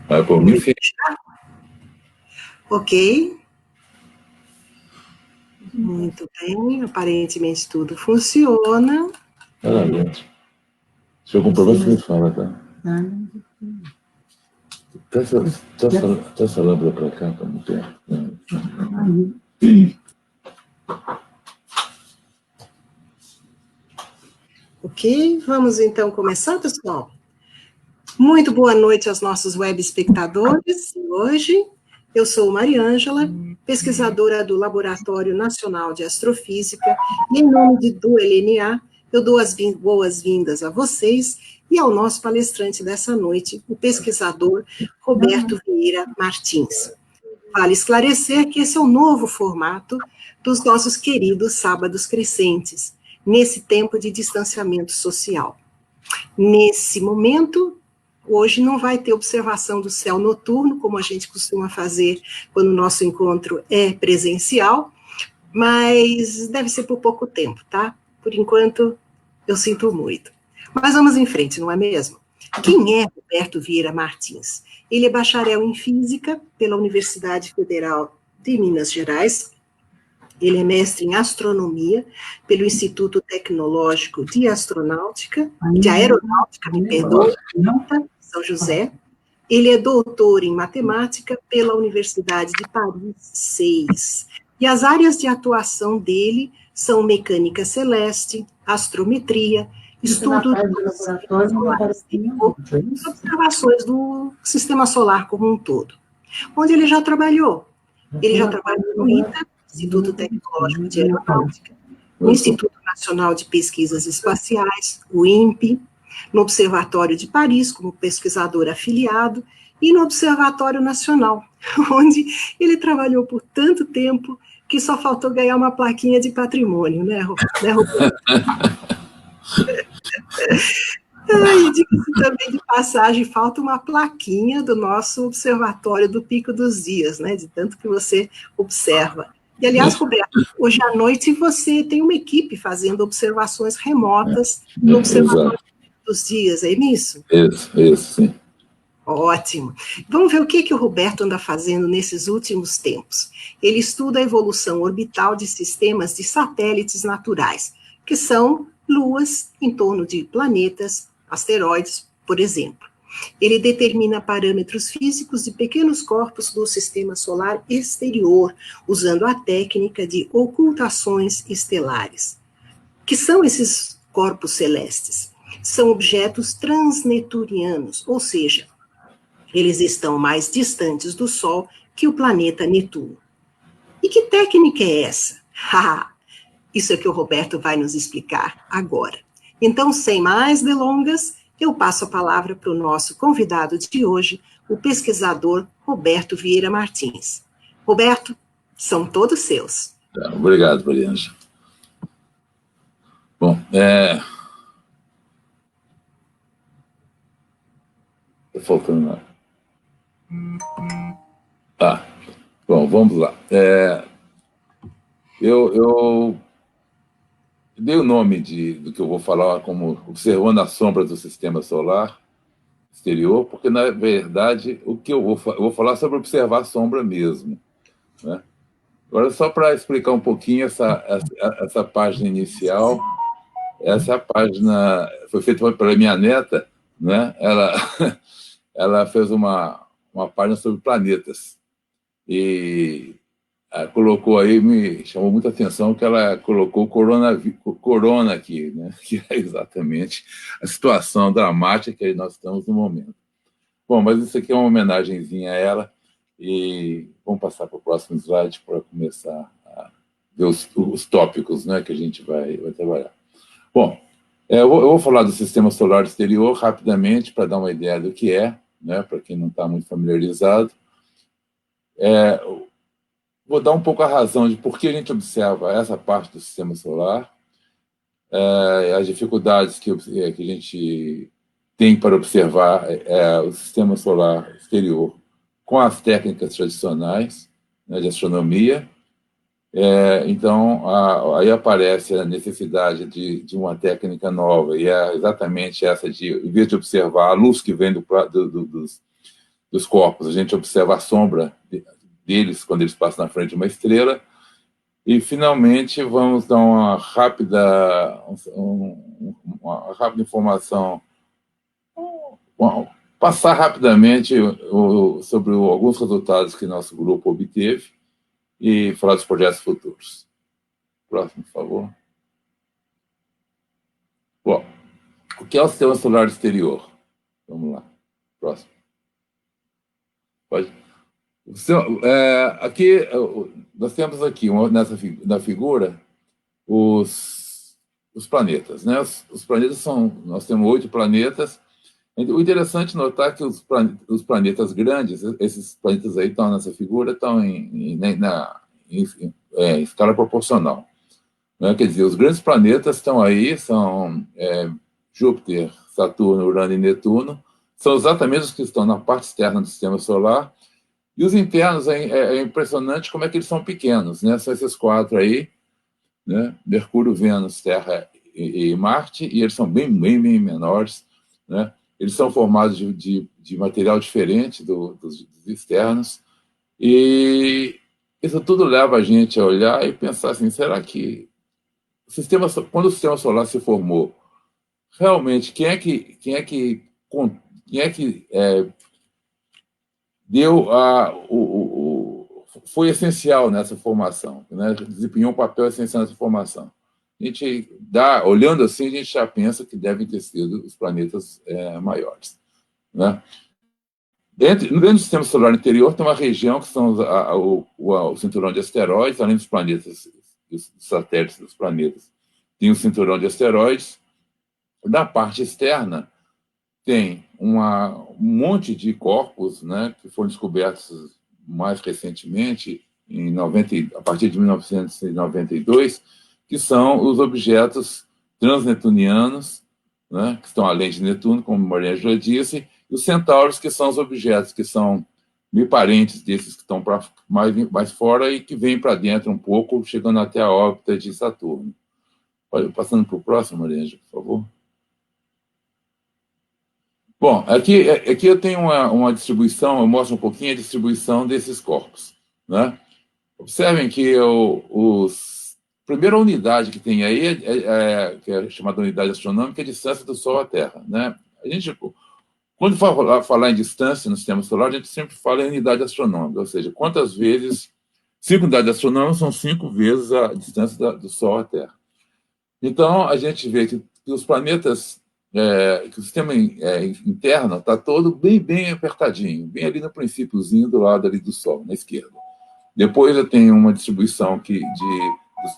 Vai por mim, sim. Ok. Muito bem, aparentemente tudo funciona. Parabéns. Se algum problema, você me fala, tá? Tá essa lâmpada para cá, para não ter. Ok, vamos então começar, pessoal? Muito boa noite aos nossos web espectadores. Hoje eu sou Mariângela, pesquisadora do Laboratório Nacional de Astrofísica, e em nome do LNA, eu dou as boas-vindas a vocês e ao nosso palestrante dessa noite, o pesquisador Roberto Vieira Martins. Vale esclarecer que esse é o novo formato dos nossos queridos Sábados Crescentes, nesse tempo de distanciamento social. Nesse momento, hoje não vai ter observação do céu noturno, como a gente costuma fazer quando o nosso encontro é presencial, mas deve ser por pouco tempo, tá? Por enquanto, eu sinto muito. Mas vamos em frente, não é mesmo? Quem é Roberto Vieira Martins? Ele é bacharel em Física pela Universidade Federal de Minas Gerais. Ele é mestre em Astronomia pelo Instituto Tecnológico de Aeronáutica, me perdoe, São José. Ele é doutor em Matemática pela Universidade de Paris 6. E as áreas de atuação dele são mecânica celeste, astrometria, estudo e observações do sistema solar como um todo. Onde ele já trabalhou? Ele já trabalhou no ITA, Instituto Tecnológico de Aeronáutica, no Instituto Nacional de Pesquisas Espaciais, o INPE, no Observatório de Paris, como pesquisador afiliado, e no Observatório Nacional, onde ele trabalhou por tanto tempo que só faltou ganhar uma plaquinha de patrimônio, né, Roberto? E diga-se também de passagem, falta uma plaquinha do nosso Observatório do Pico dos Dias, né, de tanto que você observa. E, aliás, Roberto, hoje à noite você tem uma equipe fazendo observações remotas no Observatório do Pico dos Dias, é isso? Isso, sim. Ótimo. Vamos ver o que o Roberto anda fazendo nesses últimos tempos. Ele estuda a evolução orbital de sistemas de satélites naturais, que são luas em torno de planetas, asteroides, por exemplo. Ele determina parâmetros físicos de pequenos corpos do sistema solar exterior, usando a técnica de ocultações estelares. Que são esses corpos celestes? São objetos transneturianos, ou seja, eles estão mais distantes do Sol que o planeta Netuno. E que técnica é essa? Isso é que o Roberto vai nos explicar agora. Então, sem mais delongas, eu passo a palavra para o nosso convidado de hoje, o pesquisador Roberto Vieira Martins. Roberto, são todos seus. Obrigado, Mariângela. Bom, Está faltando nada. Bom, vamos lá. Eu dei o nome do que eu vou falar como observando a sombra do sistema solar exterior, porque, na verdade, o que eu vou falar sobre observar a sombra mesmo, né? Agora, só para explicar um pouquinho essa página inicial, essa página foi feita pela minha neta, né? Ela fez uma página sobre planetas e colocou aí, me chamou muita atenção que ela colocou corona aqui, né? Que é exatamente a situação dramática que nós estamos no momento. Bom, mas isso aqui é uma homenagenzinha a ela e vamos passar para o próximo slide para começar a ver os tópicos, né, que a gente vai trabalhar. Bom, eu vou falar do sistema solar exterior rapidamente para dar uma ideia do que é, né, para quem não está muito familiarizado. Vou dar um pouco a razão de por que a gente observa essa parte do sistema solar, as dificuldades que a gente tem para observar o sistema solar exterior com as técnicas tradicionais, né, de astronomia, Então, aí aparece a necessidade de uma técnica nova, e é exatamente essa de, em vez de observar a luz que vem dos corpos, a gente observa a sombra deles quando eles passam na frente de uma estrela. E, finalmente, vamos dar uma rápida informação, passar rapidamente sobre alguns resultados que nosso grupo obteve e falar dos projetos futuros. Próximo, por favor. Bom, o que é o sistema solar exterior? Vamos lá. Próximo. Pode. Aqui, nós temos aqui, na figura, os planetas. Né? Os planetas nós temos 8 planetas. O interessante é notar que os planetas grandes, esses planetas aí estão nessa figura, estão em escala proporcional. Né? Quer dizer, os grandes planetas estão aí, são Júpiter, Saturno, Urano e Netuno, são exatamente os que estão na parte externa do sistema solar, e os internos é impressionante como é que eles são pequenos, né? São esses 4 aí, né? Mercúrio, Vênus, Terra e Marte, e eles são bem menores, né? Eles são formados de material diferente dos externos, e isso tudo leva a gente a olhar e pensar assim, será que quando o sistema solar se formou, realmente, quem é que deu foi essencial nessa formação, né? Desempenhou um papel essencial nessa formação? A gente olhando assim, a gente já pensa que devem ter sido os planetas maiores, né? Dentro do sistema solar interior tem uma região que são o cinturão de asteroides, além dos planetas, dos satélites dos planetas. Tem o cinturão de asteroides. Da parte externa, tem um monte de corpos, né, que foram descobertos mais recentemente, a partir de 1992, que são os objetos transnetunianos, né, que estão além de Netuno, como Maria já disse, e os centauros, que são os objetos que são meio parentes desses que estão mais fora e que vêm para dentro um pouco, chegando até a órbita de Saturno. Passando para o próximo, Maria, por favor. Bom, aqui eu tenho uma distribuição, eu mostro um pouquinho a distribuição desses corpos, né? Observem que a primeira unidade que tem aí que é chamada unidade astronômica, é a distância do Sol à Terra, né? A gente, quando falar em distância no sistema solar, a gente sempre fala em unidade astronômica, ou seja, quantas vezes, 5 unidades astronômicas são 5 vezes a distância do Sol à Terra. Então, a gente vê que os planetas, que o sistema interno está todo bem apertadinho, bem ali no princípiozinho do lado ali do Sol, na esquerda. Depois eu tenho uma distribuição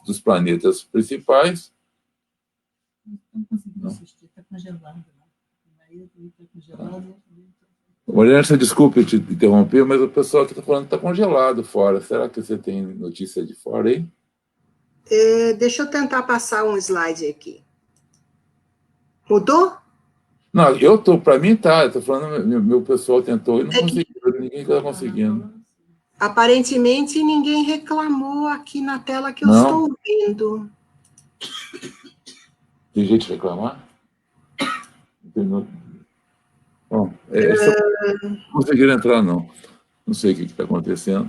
dos planetas principais. Não conseguindo assistir, está congelado. Está congelado. Mariana, desculpe te interromper, mas o pessoal aqui está falando que está congelado fora. Será que você tem notícia de fora aí? Deixa eu tentar passar um slide aqui. Mudou? Não, para mim tá. Eu estou falando, meu pessoal tentou e não conseguiu, ninguém está conseguindo. Aparentemente, ninguém reclamou aqui na tela que eu estou vendo. Tem gente reclamar? Bom, não conseguiram entrar, não. Não sei o que está acontecendo.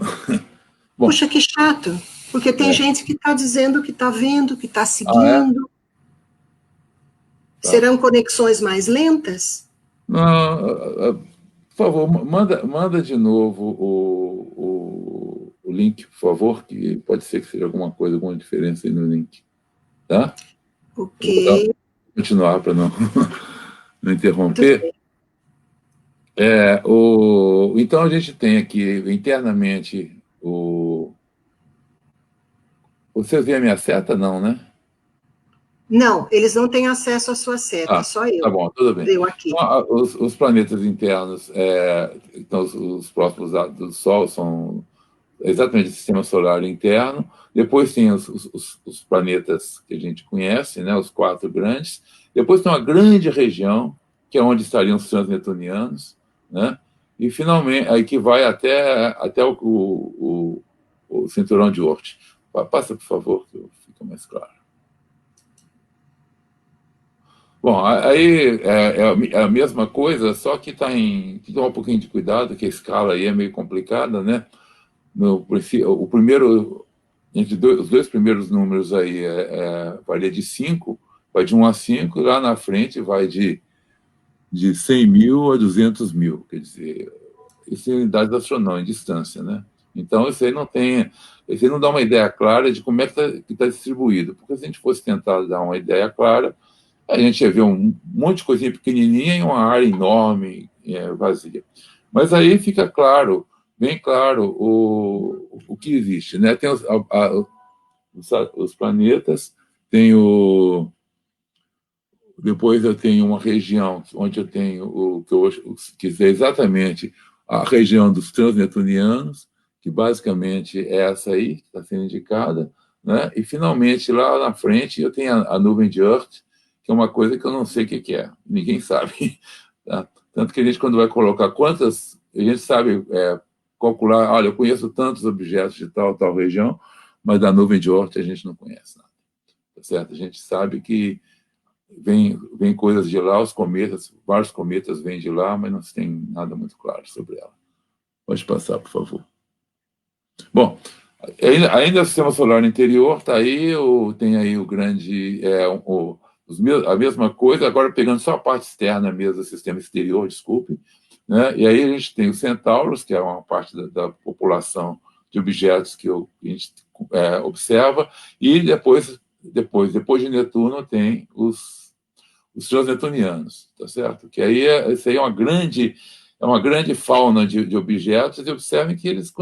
Bom, puxa, que chato, porque tem gente que está dizendo que está vendo, que está seguindo. Tá. Serão conexões mais lentas? Não, por favor, manda de novo o link, por favor, que pode ser que seja alguma diferença aí no link. Tá? Ok. Vou continuar para não interromper. Então, a gente tem aqui internamente Vocês veem a minha seta? Não, né? Não, eles não têm acesso à sua seta, só eu. Tá bom, tudo bem. Eu aqui. Então, os planetas internos, então, os próximos do Sol, são exatamente o sistema solar interno. Depois tem os planetas que a gente conhece, né, os 4 grandes. Depois tem uma grande região, que é onde estariam os transnetunianos, né? E, finalmente, aí que vai até o cinturão de Oort. Passa, por favor, que fica mais claro. Bom, aí é a mesma coisa, só que tem que tomar um pouquinho de cuidado, que a escala aí é meio complicada, né? O primeiro, os dois primeiros números aí varia de 5, vai de 1 a 5, lá na frente vai de 100 mil a 200 mil, quer dizer, isso é unidades astronômicas, em distância, né? Então, isso aí não dá uma ideia clara de como é que tá distribuído, porque se a gente fosse tentar dar uma ideia clara, a gente ia ver um monte de coisinha pequenininha em uma área enorme, vazia. Mas aí fica claro, bem claro, o que existe, né? Tem os planetas, tem depois eu tenho uma região onde eu tenho o que eu quiser exatamente a região dos transneptunianos, que basicamente é essa aí que está sendo indicada, né? E finalmente lá na frente eu tenho a nuvem de Oort, que é uma coisa que eu não sei o que é, ninguém sabe. Tá? Tanto que a gente, quando vai colocar quantas, a gente sabe calcular, olha, eu conheço tantos objetos de tal região, mas da nuvem de Oort a gente não conhece nada. Tá certo? A gente sabe que vem coisas de lá, os cometas, vários cometas vêm de lá, mas não se tem nada muito claro sobre ela. Pode passar, por favor. Bom, ainda o sistema solar interior está aí, tem aí o grande, a mesma coisa, agora pegando só a parte externa mesmo do sistema exterior, desculpe, né? E aí a gente tem os centauros, que é uma parte da população de objetos que a gente observa, e depois de Netuno tem os transneptunianos, tá certo? Que aí isso aí é uma grande fauna de objetos, e observem que eles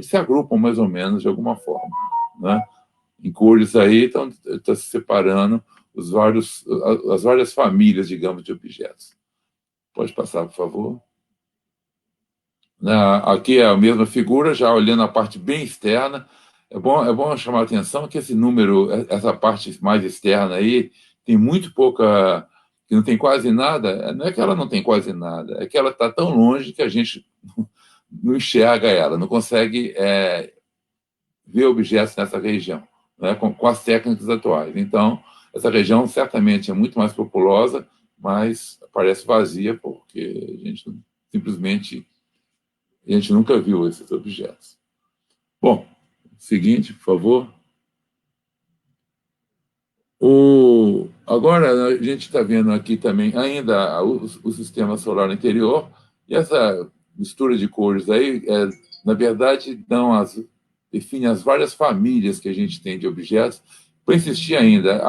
se agrupam mais ou menos de alguma forma, né? Em cores aí está se separando as várias famílias, digamos, de objetos. Pode passar, por favor. Aqui é a mesma figura, já olhando a parte bem externa. É bom chamar a atenção que esse número, essa parte mais externa aí, tem muito pouca, que não tem quase nada. Não é que ela não tem quase nada, é que ela está tão longe que a gente não enxerga ela, não consegue ver objetos nessa região, né, com as técnicas atuais. Então, essa região certamente é muito mais populosa, mas parece vazia porque a gente nunca viu esses objetos. Bom, seguinte, por favor. Agora, a gente está vendo aqui também ainda o sistema solar interior, e essa mistura de cores aí, na verdade, define as várias famílias que a gente tem de objetos. Para insistir ainda,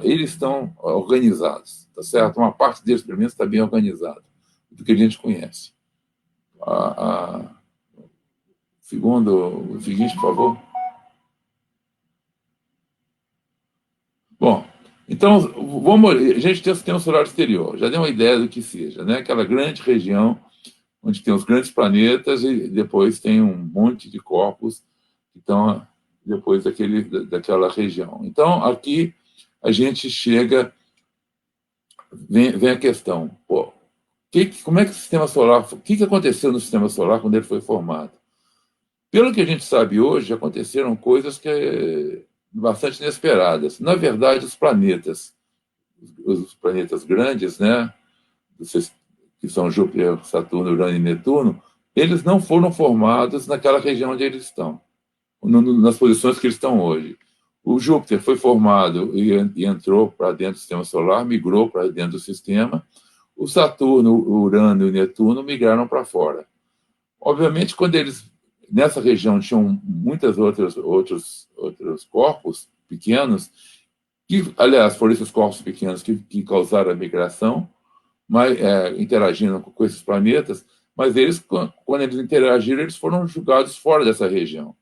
eles estão organizados, tá certo? Uma parte deles, pelo menos, está bem organizada, do que a gente conhece. O seguinte, por favor. Bom, então, a gente tem o sistema solar exterior, já deu uma ideia do que seja, né? Aquela grande região onde tem os grandes planetas e depois tem um monte de corpos que estão depois daquela região. Então, aqui a gente vem a questão, como é que o sistema solar, o que aconteceu no sistema solar quando ele foi formado? Pelo que a gente sabe hoje, aconteceram coisas bastante inesperadas. Na verdade, os planetas grandes, né, que são Júpiter, Saturno, Urano e Netuno, eles não foram formados naquela região onde eles estão, nas posições que eles estão hoje. O Júpiter foi formado e entrou para dentro do sistema solar, migrou para dentro do sistema. O Saturno, o Urano e o Netuno migraram para fora. Obviamente, quando eles nessa região tinham muitos outros corpos pequenos, que, aliás, foram esses corpos pequenos que causaram a migração, interagindo com esses planetas, mas eles, quando eles interagiram, eles foram jogados fora dessa região,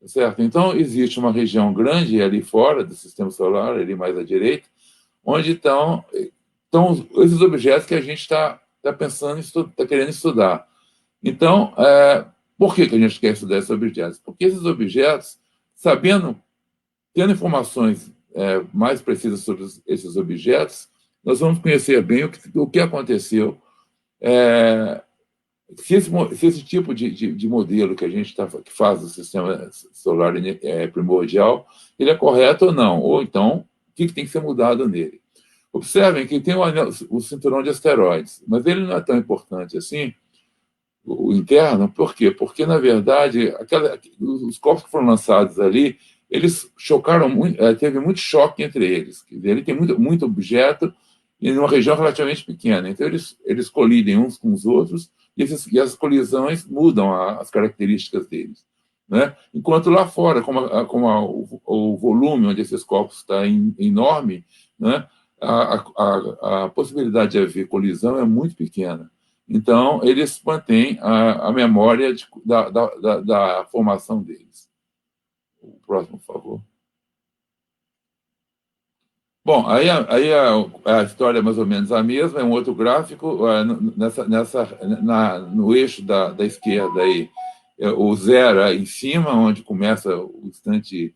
certo? Então, existe uma região grande ali fora do sistema solar, ali mais à direita, onde estão esses objetos que a gente está pensando, está querendo estudar. Então, por que a gente quer estudar esses objetos? Porque esses objetos, tendo informações mais precisas sobre esses objetos, nós vamos conhecer bem o que aconteceu se esse tipo de modelo que a gente que faz do sistema solar primordial, ele é correto ou não, ou então, o que tem que ser mudado nele. Observem que tem o cinturão de asteroides, mas ele não é tão importante assim, o interno, por quê? Porque, na verdade, os corpos que foram lançados ali, eles chocaram muito, teve muito choque entre eles. Ele tem muito objeto em uma região relativamente pequena. Então, eles colidem uns com os outros e as colisões mudam as características deles. Né? Enquanto lá fora, o volume onde esses corpos está enorme, né? a possibilidade de haver colisão é muito pequena. Então, eles mantêm a memória da formação deles. O próximo, por favor. Bom, aí a história é mais ou menos a mesma, é um outro gráfico, no eixo da esquerda, aí, o zero em cima, onde começa o instante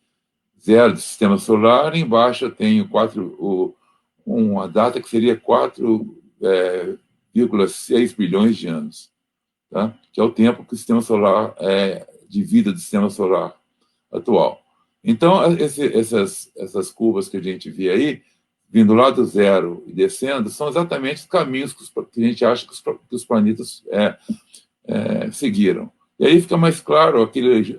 zero do sistema solar, embaixo eu tenho uma data que seria 4,6 bilhões de anos, tá? Que é o tempo que o sistema solar de vida do sistema solar atual. Então, essas curvas que a gente vê aí, vindo lá do zero e descendo, são exatamente os caminhos que a gente acha que os planetas seguiram. E aí fica mais claro aquele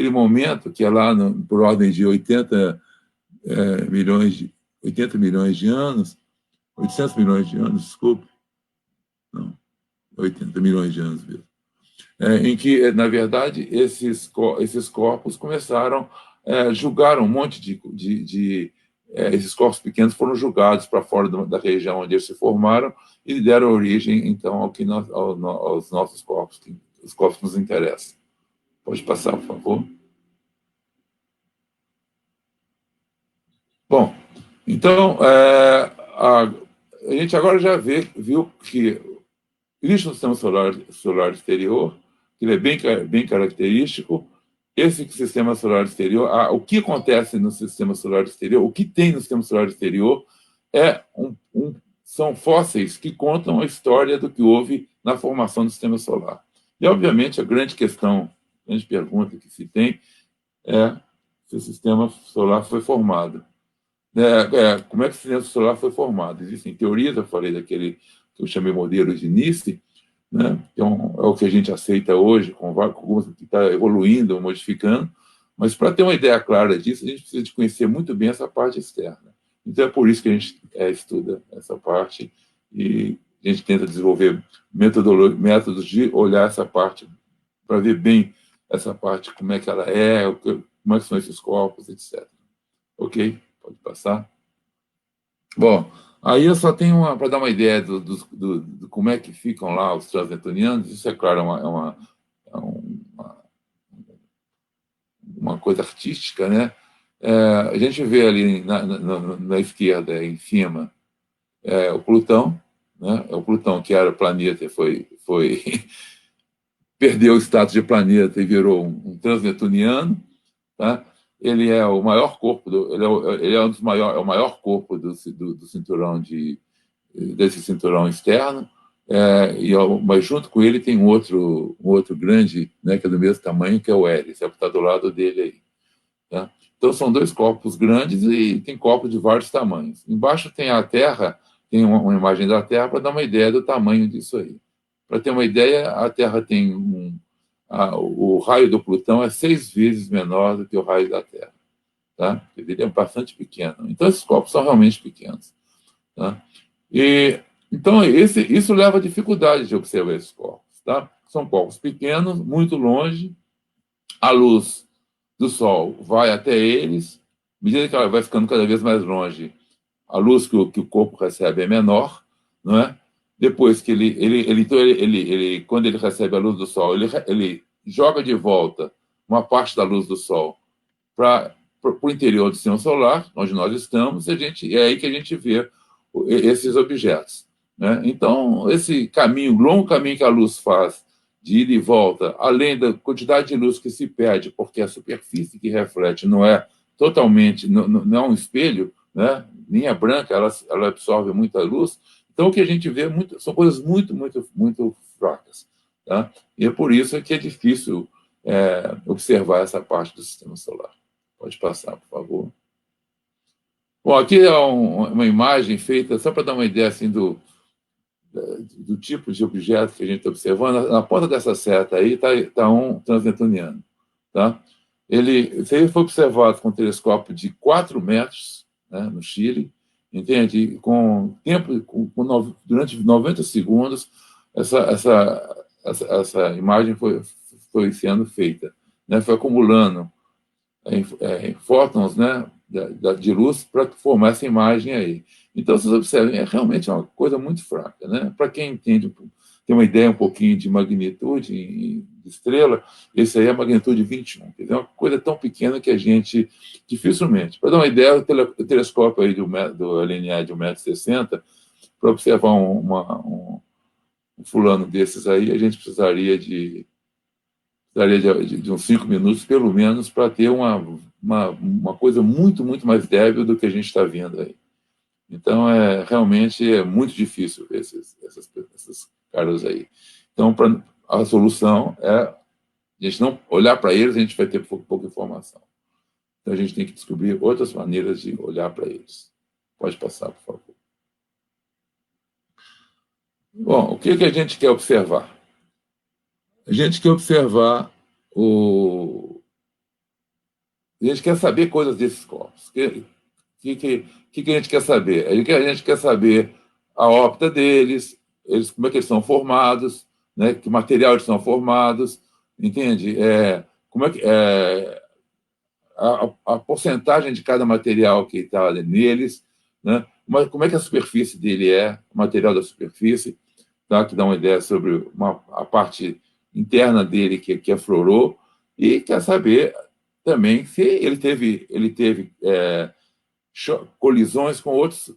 momento que é lá por ordem de 80 milhões de anos, 800 milhões de anos, desculpe, não, 80 milhões de anos mesmo, em que, na verdade, esses corpos começaram a julgar um monte esses corpos pequenos foram julgados para fora da região onde eles se formaram e deram origem, então, aos nossos corpos, os corpos que nos interessam. Pode passar, por favor. Bom, então, a gente agora já viu que existe um sistema solar exterior, que ele é bem característico. Esse sistema solar exterior, o que acontece no sistema solar exterior, o que tem no sistema solar exterior são fósseis que contam a história do que houve na formação do sistema solar. E, obviamente, a grande pergunta que se tem é se o sistema solar foi formado. Como é que o sistema solar foi formado? Existem teorias, eu falei daquele que eu chamei modelo de Nice, né? Então, é o que a gente aceita hoje, com algumas que está evoluindo, modificando, mas para ter uma ideia clara disso, a gente precisa de conhecer muito bem essa parte externa. Então, é por isso que a gente estuda essa parte e a gente tenta desenvolver métodos de olhar essa parte, para ver bem essa parte, como é que ela como é que são esses corpos, etc. Ok? Pode passar. Bom, aí eu só tenho para dar uma ideia do como é que ficam lá os transneptunianos. Isso, é claro, uma coisa artística, né? A gente vê ali na esquerda, em cima, o Plutão, né? O Plutão, que era planeta, perdeu o status de planeta e virou um transneptuniano, tá? Ele é o maior corpo, ele é um dos maiores, é o maior corpo do cinturão desse cinturão externo, mas junto com ele tem um outro grande, né, que é do mesmo tamanho, que é o Eris, que está do lado dele aí. Tá? Então são dois corpos grandes e tem corpos de vários tamanhos. Embaixo tem a Terra, tem uma imagem da Terra para dar uma ideia do tamanho disso aí. Para ter uma ideia, a Terra tem o raio do Plutão é 6 vezes menor do que o raio da Terra. Tá? Ele é bastante pequeno. Então, esses corpos são realmente pequenos. Tá? Então, isso leva a dificuldade de observar esses corpos. Tá? São corpos pequenos, muito longe, a luz do Sol vai até eles, à medida que ela vai ficando cada vez mais longe, a luz que o corpo recebe é menor, não é? Depois que quando ele recebe a luz do Sol, ele joga de volta uma parte da luz do Sol para o interior do sistema solar, onde nós estamos, e é aí que a gente vê esses objetos. Né? Então, esse longo caminho que a luz faz de ida e volta, além da quantidade de luz que se perde, porque a superfície que reflete não é totalmente, não é um espelho, né? Nem é branca, ela absorve muita luz, Então, o que a gente vê são coisas muito fracas. Tá? E é por isso que é difícil observar essa parte do sistema solar. Pode passar, por favor. Bom, aqui é uma imagem feita, só para dar uma ideia assim, do tipo de objeto que a gente está observando. Na ponta dessa seta aí está um transneptuniano. Tá? Isso aí foi observado com um telescópio de 4 metros, né, no Chile, entende? Com tempo, durante 90 segundos, essa imagem foi sendo feita, né? Foi acumulando fótons, né, de luz para formar essa imagem aí. Então, vocês observem, realmente uma coisa muito fraca. Né? Para quem entende, tem uma ideia um pouquinho de magnitude de estrela, esse aí é a magnitude 21. Quer dizer, é uma coisa tão pequena que a gente dificilmente... Para dar uma ideia, o telescópio aí do LNA de 1,60 m, para observar um fulano desses aí, a gente precisaria de uns 5 minutos, pelo menos, para ter uma coisa muito mais débil do que a gente está vendo aí. Então, realmente é muito difícil ver esses caras aí. Então, a solução é a gente não olhar para eles, a gente vai ter pouca informação. Então, a gente tem que descobrir outras maneiras de olhar para eles. Pode passar, por favor. Bom, o que a gente quer observar? A gente quer observar a gente quer saber coisas desses corpos. O que a gente quer saber? A gente quer saber a órbita deles, como é que eles são formados, né? Que material eles são formados, entende? Como é que a porcentagem de cada material que está neles, né? Como é que a superfície dele o material da superfície, tá? Que dá uma ideia sobre a parte interna dele que aflorou, e quer saber também se ele teve colisões com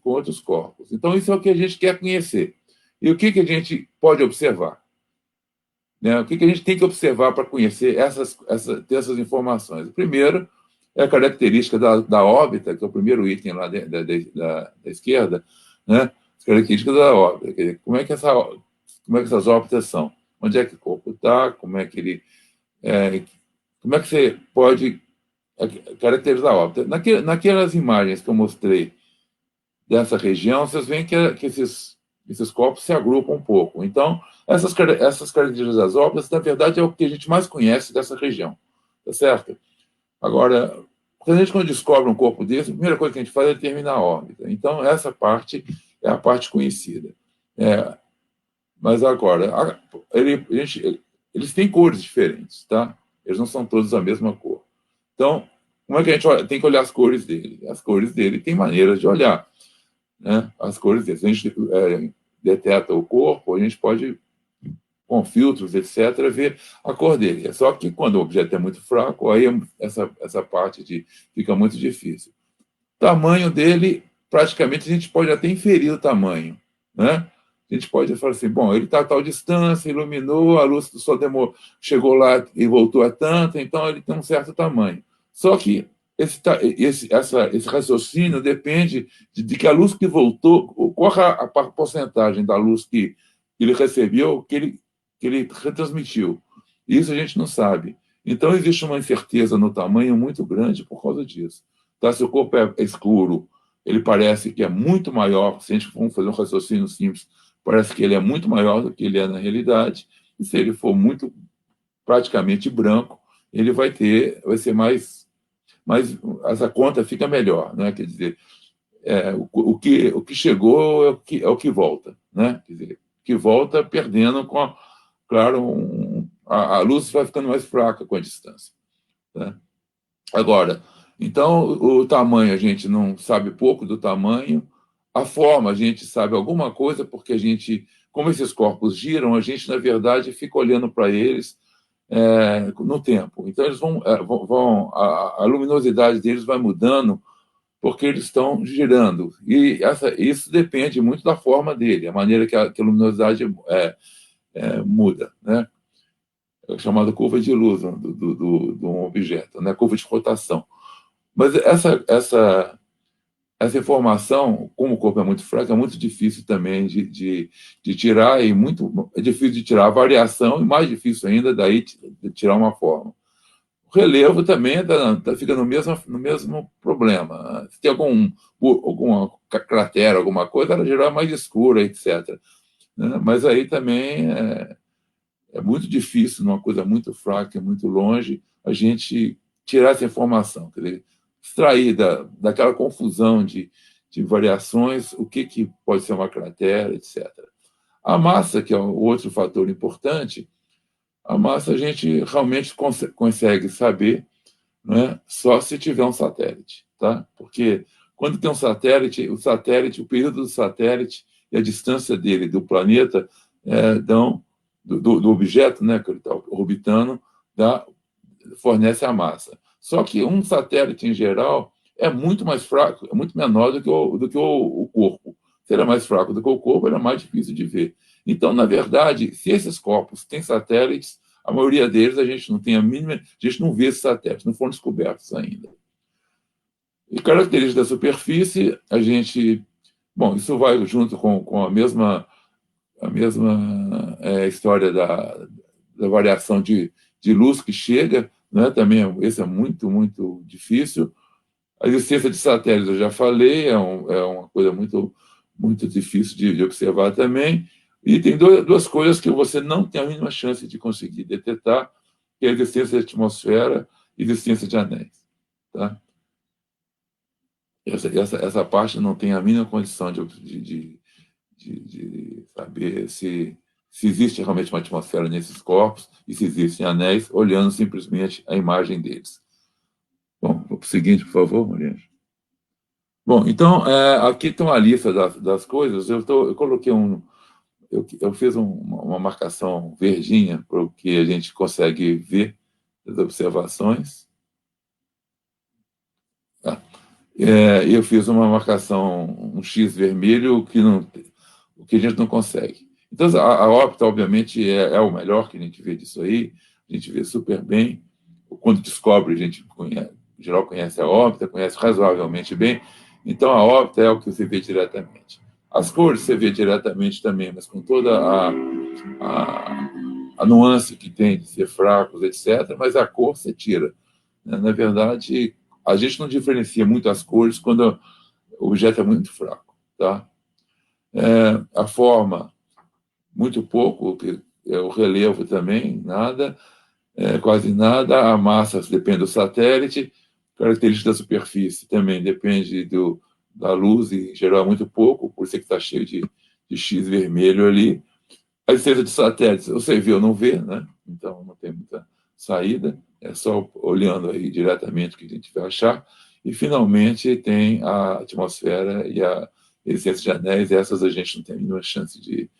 outros corpos. Então, isso é o que a gente quer conhecer. E o que a gente pode observar? Né? O que a gente tem que observar para conhecer ter essas informações? O primeiro é a característica da órbita, que é o primeiro item lá da esquerda, né? As características da órbita. Quer dizer, como é que essas órbitas são? Onde é que o corpo está? Como é que você pode caracterizar a órbita? Naquelas imagens que eu mostrei dessa região, vocês veem que esses corpos se agrupam um pouco. Então, essas características das órbitas, na verdade, é o que a gente mais conhece dessa região. Tá certo? Agora, quando descobre um corpo desse, a primeira coisa que a gente faz é determinar a órbita. Então, essa parte é a parte conhecida. Mas agora, eles têm cores diferentes, tá? Eles não são todos a mesma cor. Então, como é que a gente tem que olhar as cores dele? As cores dele tem maneiras de olhar, né? As cores dele. A gente deteta o corpo, a gente pode, com filtros, etc., ver a cor dele. Só que quando o objeto é muito fraco, aí essa parte fica muito difícil. O tamanho dele, praticamente, a gente pode até inferir o tamanho, né? A gente pode falar assim, bom, ele está a tal distância, iluminou, a luz do sol chegou lá e voltou a tanto, então ele tem um certo tamanho. Só que esse raciocínio depende de que a luz que voltou, qual a porcentagem da luz que ele recebeu, que ele retransmitiu. Isso a gente não sabe. Então, existe uma incerteza no tamanho muito grande por causa disso. Tá? Se o corpo é escuro, ele parece que é muito maior, se a gente for fazer um raciocínio simples, parece que ele é muito maior do que ele é na realidade, e se ele for praticamente branco, ele vai ser mais essa conta fica melhor, né? Quer dizer, o que chegou é o que volta, né? Quer dizer, que volta perdendo claro, a luz vai ficando mais fraca com a distância, né? Agora, então, o tamanho, a gente não sabe pouco do tamanho, a forma, a gente sabe alguma coisa, porque como esses corpos giram, a gente, na verdade, fica olhando para eles no tempo. Então, eles a luminosidade deles vai mudando, porque eles estão girando. E isso depende muito da forma dele, a maneira que a luminosidade muda, né? É chamada curva de luz do um objeto, né? Curva de rotação. Mas essa informação, como o corpo é muito fraco, é muito difícil também de tirar, e é difícil de tirar a variação, e mais difícil ainda daí de tirar uma forma. O relevo também fica no mesmo problema. Se tem alguma cratera, alguma coisa, ela geral é mais escura, etc. Né? Mas aí também é muito difícil, numa coisa muito fraca, muito longe, a gente tirar essa informação, quer dizer, extrair daquela confusão de variações o que pode ser uma cratera, etc. A massa, que é o outro fator importante, a massa a gente realmente consegue saber, né, só se tiver um satélite, tá? Porque quando tem um satélite, o período do satélite e a distância dele do planeta do objeto, né, que ele está orbitando, fornece a massa. Só que um satélite, em geral, é muito mais fraco, é muito menor do que o corpo. Se ele é mais fraco do que o corpo, ele é mais difícil de ver. Então, na verdade, se esses corpos têm satélites, a maioria deles a gente não tem a mínima, a gente não vê esses satélites, não foram descobertos ainda. E características da superfície, a gente, bom, isso vai junto com a mesma história da variação de luz que chega, né? Também esse é muito, muito difícil. A existência de satélites, eu já falei, é uma coisa muito, muito difícil de observar também. E tem duas coisas que você não tem a mínima chance de conseguir detectar, que é a existência de atmosfera e a existência de anéis. Tá? Essa parte não tem a mínima condição de saber se existe realmente uma atmosfera nesses corpos e se existem anéis, olhando simplesmente a imagem deles. Bom, vou para o seguinte, por favor, Maria. Bom, então, aqui tem uma lista das coisas. Eu coloquei eu fiz uma marcação verdinha para o que a gente consegue ver das observações. Tá? Eu fiz uma marcação, um X vermelho, o que a gente não consegue. Então, a órbita, obviamente, é o melhor que a gente vê disso aí, a gente vê super bem. Quando descobre, a gente em geral conhece a órbita, conhece razoavelmente bem. Então, a órbita é o que você vê diretamente. As cores você vê diretamente também, mas com toda a nuance que tem de ser fracos, etc., mas a cor você tira. Na verdade, a gente não diferencia muito as cores quando o objeto é muito fraco. Tá? A forma, muito pouco, o relevo também, nada, quase nada. A massa depende do satélite, característica da superfície também depende da luz, e em geral muito pouco, por isso que está cheio de X vermelho ali. A existência de satélites, você vê ou não vê, né? Então não tem muita saída, é só olhando aí diretamente o que a gente vai achar. E, finalmente, tem a atmosfera e a existência de anéis, essas a gente não tem nenhuma chance de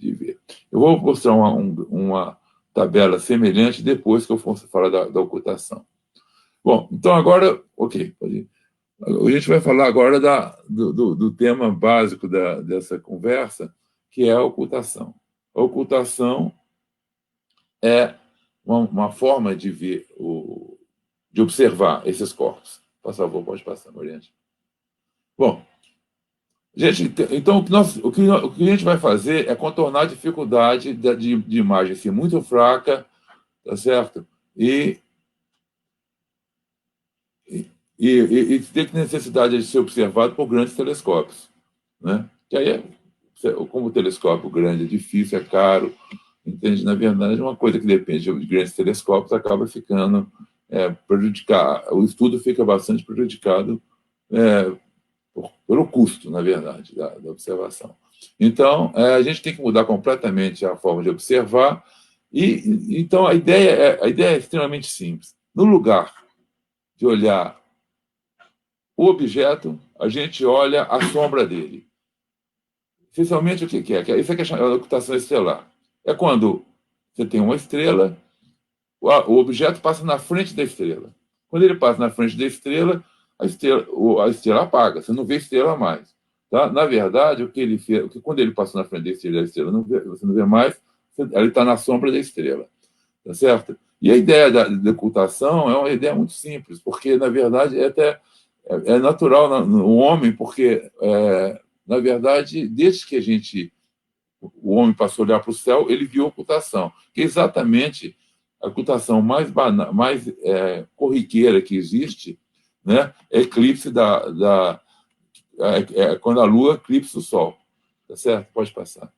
ver. Eu vou mostrar uma tabela semelhante depois que eu for falar da ocultação. Bom, então agora, ok, pode ir. A gente vai falar agora do tema básico dessa conversa, que é a ocultação. A ocultação é uma forma de ver, de observar esses corpos. Por favor, pode passar, Mariante. Bom, gente, então o que a gente vai fazer é contornar a dificuldade de imagem ser muito fraca, tá certo? E ter necessidade de ser observado por grandes telescópios, né? Que aí, como o telescópio grande é difícil, é caro, entende? Na verdade, uma coisa que depende de grandes telescópios acaba ficando prejudicado. O estudo fica bastante prejudicado pelo custo, na verdade, da observação. Então, a gente tem que mudar completamente a forma de observar. Então, a ideia é extremamente simples. No lugar de olhar o objeto, a gente olha a sombra dele. Essencialmente, o que é? Isso é que é a ocultação estelar. É quando você tem uma estrela, o objeto passa na frente da estrela. Quando ele passa na frente da estrela, a estrela apaga, você não vê estrela mais. Tá? Na verdade, quando ele passa na frente da estrela, você não vê mais, ele está na sombra da estrela. Tá certo? E a ideia da ocultação é uma ideia muito simples, porque, na verdade, é natural no homem, porque, na verdade, desde que o homem passou a olhar para o céu, ele viu a ocultação, que é exatamente a ocultação mais corriqueira que existe, né? É eclipse quando a Lua eclipsa o Sol. Tá certo? Pode passar.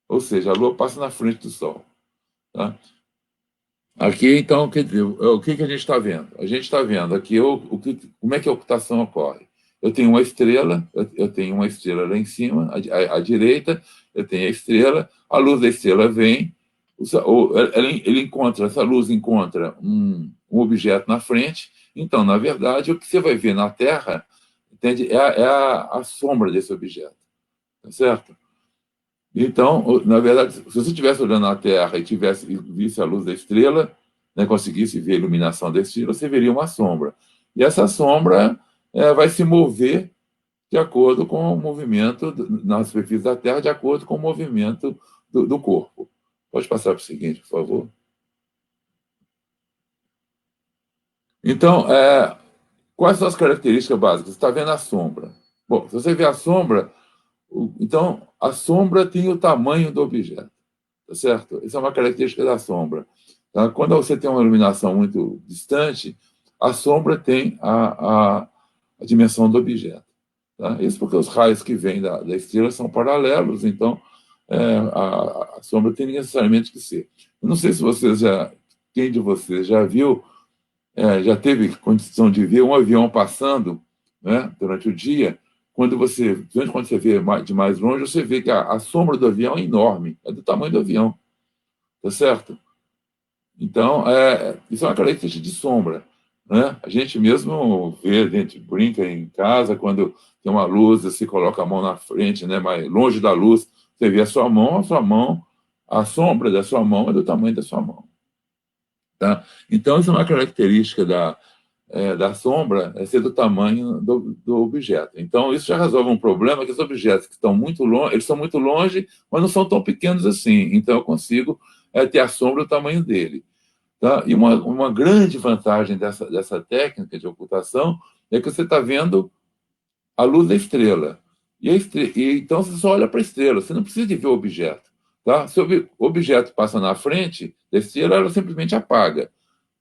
Ou seja, a Lua passa na frente do Sol. Tá? Aqui, então, quer dizer, o que a gente está vendo? A gente está vendo aqui como é que a ocultação ocorre. Eu tenho uma estrela, eu tenho uma estrela lá em cima, à direita, eu tenho a estrela, a luz da estrela vem, essa luz encontra um objeto na frente, então, na verdade, o que você vai ver na Terra, entende, é a sombra desse objeto, tá certo? Então, na verdade, se você estivesse olhando na Terra e visse a luz da estrela, né, conseguisse ver a iluminação da estrela, você veria uma sombra. E essa sombra vai se mover de acordo com o movimento na superfície da Terra, de acordo com o movimento do corpo. Pode passar para o seguinte, por favor. Então, quais são as características básicas? Você está vendo a sombra. Bom, se você vê a sombra, então a sombra tem o tamanho do objeto, tá certo? Isso é uma característica da sombra. Tá? Quando você tem uma iluminação muito distante, a sombra tem a dimensão do objeto. Tá? Isso porque os raios que vêm da estrela são paralelos, então a sombra tem necessariamente que ser. Eu não sei se quem de vocês já viu, já teve condição de ver um avião passando, né, durante o dia. Quando você vê de mais longe, você vê que a sombra do avião é enorme, é do tamanho do avião, tá certo? Então, isso é uma característica de sombra, né? A gente mesmo vê, a gente brinca em casa, quando tem uma luz, você coloca a mão na frente, né, mais longe da luz, você vê a sombra da sua mão é do tamanho da sua mão. Tá? Então, isso é uma característica da sombra, ser do tamanho do objeto. Então, isso já resolve um problema, que os objetos que estão muito longe, eles são muito longe, mas não são tão pequenos assim. Então, eu consigo ter a sombra do tamanho dele. Tá? E uma grande vantagem dessa técnica de ocultação é que você está vendo a luz da estrela. Então, você só olha para a estrela, você não precisa de ver o objeto. Tá? Se o objeto passa na frente da estrela, ela simplesmente apaga.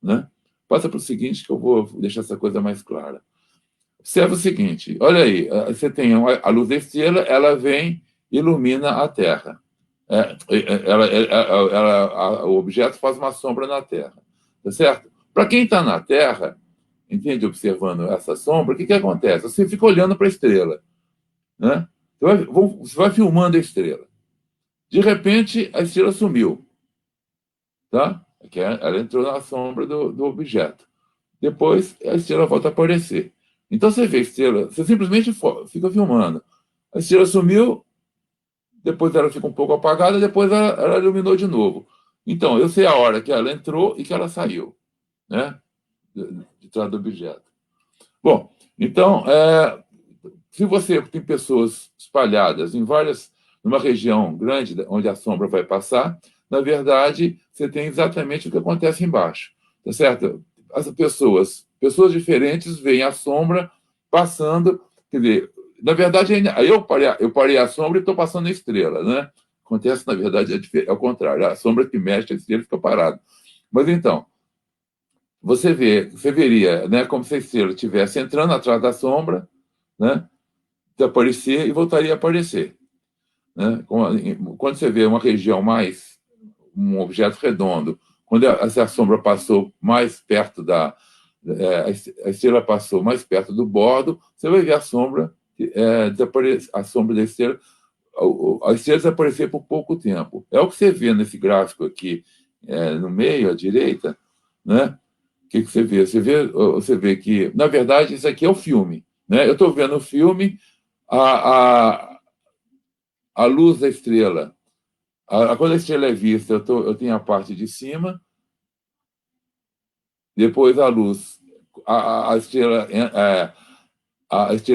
Né? Passa para o seguinte, que eu vou deixar essa coisa mais clara. Observa o seguinte, olha aí, você tem a luz da estrela, ela vem, ilumina a Terra. O objeto faz uma sombra na Terra. Tá certo? Para quem está na Terra, entende, observando essa sombra, o que acontece? Você fica olhando para a estrela. Né? Você vai filmando a estrela. De repente, a estrela sumiu. Tá? Ela entrou na sombra do objeto. Depois, a estrela volta a aparecer. Então, você vê a estrela, você simplesmente fica filmando. A estrela sumiu, depois ela fica um pouco apagada, depois ela iluminou de novo. Então, eu sei a hora que ela entrou e que ela saiu, né? De trás do objeto. Bom, então, se você tem pessoas espalhadas numa região grande onde a sombra vai passar, na verdade, você tem exatamente o que acontece embaixo, tá certo? As pessoas diferentes veem a sombra passando, quer dizer, na verdade, eu parei a sombra e estou passando a estrela, né? Acontece, na verdade, é o contrário, a sombra que mexe, a estrela fica parada. Mas então, você veria, né, como se a estrela estivesse entrando atrás da sombra, né, desaparecer e voltaria a aparecer. Né? Quando você vê uma região um objeto redondo, quando essa sombra passou mais perto a estrela passou mais perto do bordo, você vai ver a sombra da estrela, a estrela desaparecer por pouco tempo. É o que você vê nesse gráfico aqui, no meio, à direita, né? O que você vê? Você vê que, na verdade, isso aqui é o filme. Né? Eu estou vendo o filme, a luz da estrela. Quando a estrela é vista, eu tenho a parte de cima, depois a luz, a estrela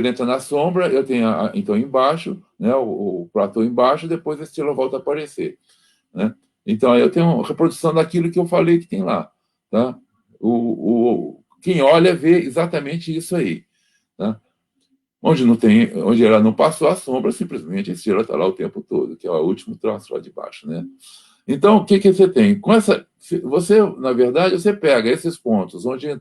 entra na sombra, eu tenho então embaixo, né, o platô embaixo, depois a estrela volta a aparecer. Né? Então, aí eu tenho uma reprodução daquilo que eu falei que tem lá. Tá? Quem olha vê exatamente isso aí. né? Onde ela não passou a sombra, simplesmente a estrela está lá o tempo todo, que é o último traço lá de baixo, né? Então, o que você tem? Na verdade, você pega esses pontos onde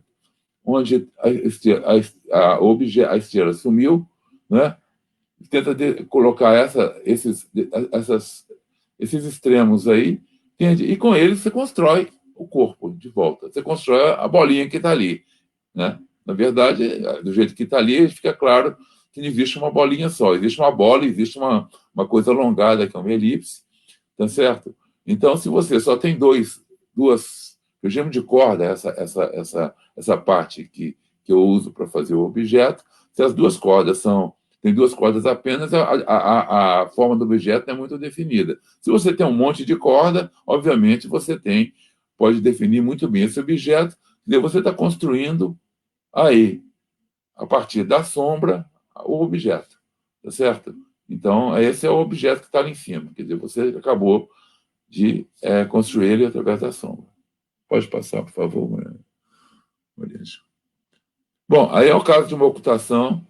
a estrela sumiu, né? Tenta colocar esses extremos aí, entende? E com eles você constrói o corpo de volta. Você constrói a bolinha que está ali, né? Na verdade, do jeito que está ali, fica claro que não existe uma bolinha só. Existe uma bola, existe uma coisa alongada, que é uma elipse, tá certo? Então, se você só tem duas, eu chamo de corda, essa parte que eu uso para fazer o objeto, se as duas cordas tem duas cordas apenas, a forma do objeto não é muito definida. Se você tem um monte de corda, obviamente pode definir muito bem esse objeto, e você está construindo aí, a partir da sombra, o objeto, tá certo? Então, esse é o objeto que está ali em cima, quer dizer, você acabou de construir ele através da sombra. Pode passar, por favor, Maria. Bom, aí é o caso de uma ocultação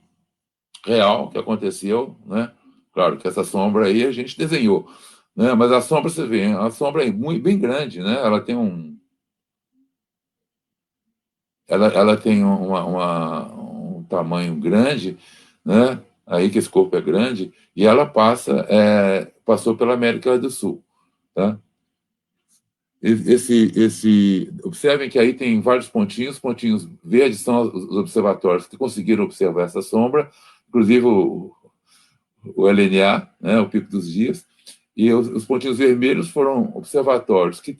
real que aconteceu, né? Claro que essa sombra aí a gente desenhou, né? Mas a sombra, você vê, a sombra é bem grande, né? Ela tem ela tem um tamanho grande, né? Aí que esse corpo é grande, e ela passou pela América do Sul, tá? Observem que aí tem vários pontinhos verdes são os observatórios que conseguiram observar essa sombra, inclusive o LNA, né, o Pico dos Dias, e os pontinhos vermelhos foram observatórios que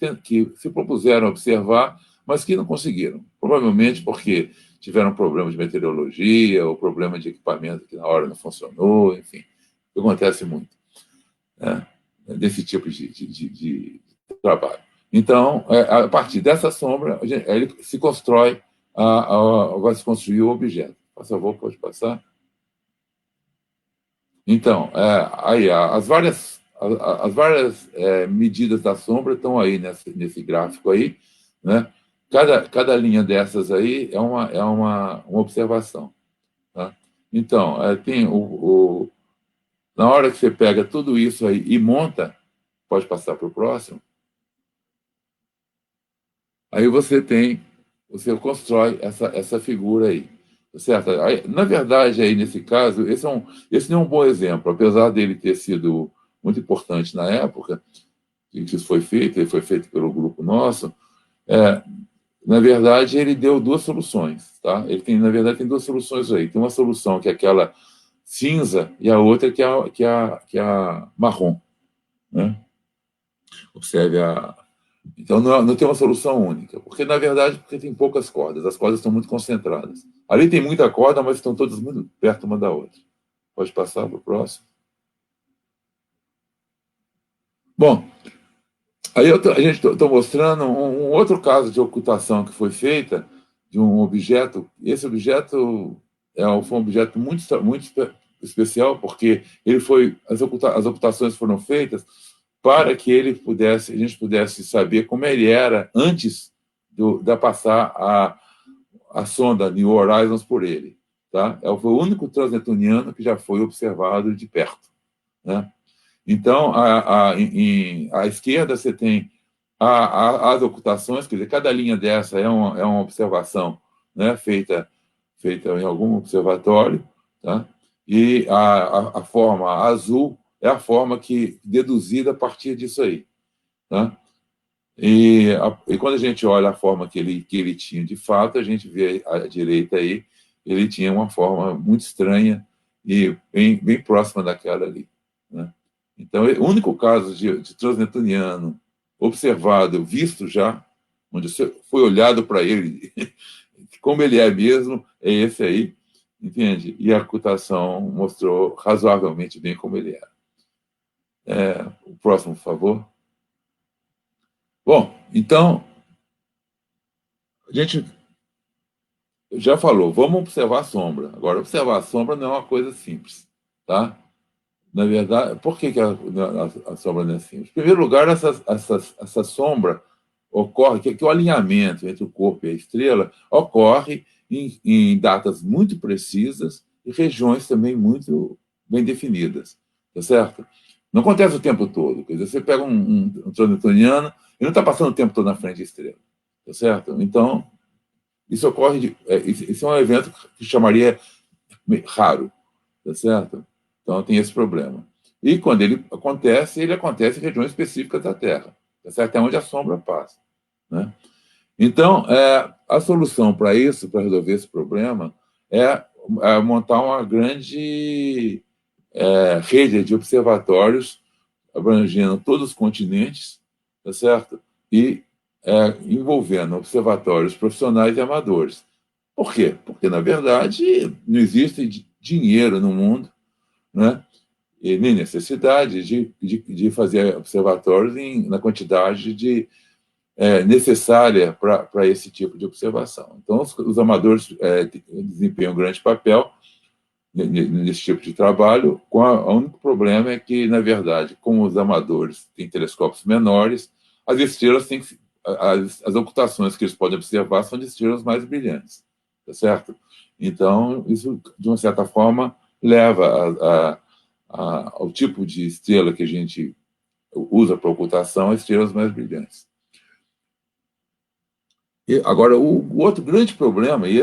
se propuseram a observar, mas que não conseguiram. Provavelmente porque tiveram problema de meteorologia ou problema de equipamento que na hora não funcionou, enfim, acontece muito, né, desse tipo de trabalho. Então, a partir dessa sombra, ele se constrói, vai se construir o objeto. Por favor, pode passar. Então, aí as várias medidas da sombra estão aí nesse gráfico aí, né? Cada linha dessas aí é uma observação, tá? Então, tem na hora que você pega tudo isso aí e monta, pode passar para o próximo, aí você constrói essa figura aí, certo? Aí, na verdade, aí nesse caso, esse não é um bom exemplo, apesar dele ter sido muito importante na época em que isso foi feito, ele foi feito pelo grupo nosso. Na verdade, ele deu duas soluções, tá? Na verdade, tem duas soluções aí. Tem uma solução que é aquela cinza e a outra que é a marrom, né? Observe Então, não tem uma solução única, porque, na verdade, tem poucas cordas, as cordas estão muito concentradas. Ali tem muita corda, mas estão todas muito perto uma da outra. Pode passar para o próximo. Bom, aí a gente está mostrando um outro caso de ocultação que foi feita de um objeto. Esse objeto foi um objeto muito especial, porque as ocultações foram feitas para que a gente pudesse saber como ele era antes de passar a sonda New Horizons por ele, tá? Foi o único transneptuniano que já foi observado de perto, né? Então, à esquerda você tem as ocultações, quer dizer, cada linha dessa é uma observação, né, feita em algum observatório, tá? E a forma azul é a forma deduzida a partir disso aí, tá? E quando a gente olha a forma que ele tinha de fato, a gente vê à direita aí, ele tinha uma forma muito estranha e bem próxima daquela ali, né? Então, o único caso de transneptuniano observado, visto já, onde foi olhado para ele, como ele é mesmo, é esse aí, entende? E a ocultação mostrou razoavelmente bem como ele era. O próximo, por favor. Bom, então, a gente já falou, vamos observar a sombra. Agora, observar a sombra não é uma coisa simples, tá? Na verdade, por que a sombra não é simples? Em primeiro lugar, essa sombra ocorre, que o alinhamento entre o corpo e a estrela ocorre em datas muito precisas e regiões também muito bem definidas, tá certo? Não acontece o tempo todo. Quer dizer, você pega um transneptuniano, ele não está passando o tempo todo na frente da estrela, tá certo? Então, isso ocorre, isso é um evento que chamaria raro, tá certo? Então, tem esse problema. E quando ele acontece em regiões específicas da Terra, tá certo? É onde a sombra passa, né? Então, a solução para isso, para resolver esse problema, é montar uma grande rede de observatórios abrangendo todos os continentes, tá certo? E envolvendo observatórios profissionais e amadores. Por quê? Porque, na verdade, não existe dinheiro no mundo, né? E nem necessidade de fazer observatórios na quantidade necessária para esse tipo de observação. Então, os amadores desempenham um grande papel nesse tipo de trabalho. O único problema é que, na verdade, como os amadores têm telescópios menores, as estrelas têm as ocultações que eles podem observar são de estrelas mais brilhantes, tá certo? Então, isso, de uma certa forma, leva ao tipo de estrela que a gente usa para ocultação, as estrelas mais brilhantes. E, agora, o outro grande problema, e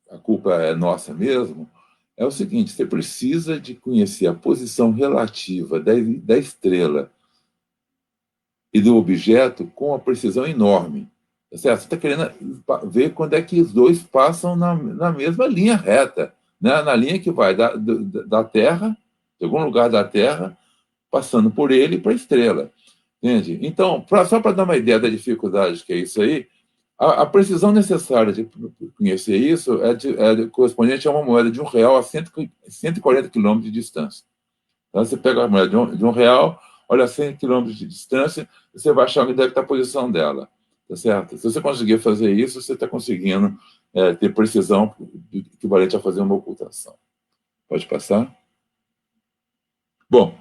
a culpa é nossa mesmo, é o seguinte: você precisa de conhecer a posição relativa da estrela e do objeto com uma precisão enorme. Tá certo? Você está querendo ver quando é que os dois passam na mesma linha reta, né? Na linha que vai da Terra, de algum lugar da Terra, passando por ele para a estrela. Entende? Então, só para dar uma ideia da dificuldade que é isso aí, a precisão necessária de conhecer isso é correspondente a uma moeda de R$1 a 140 quilômetros de distância. Então, você pega a moeda de R$1, olha 100 quilômetros de distância, você vai achar onde deve estar a posição dela. Tá certo? Se você conseguir fazer isso, você está conseguindo ter precisão equivalente a fazer uma ocultação. Pode passar? Bom,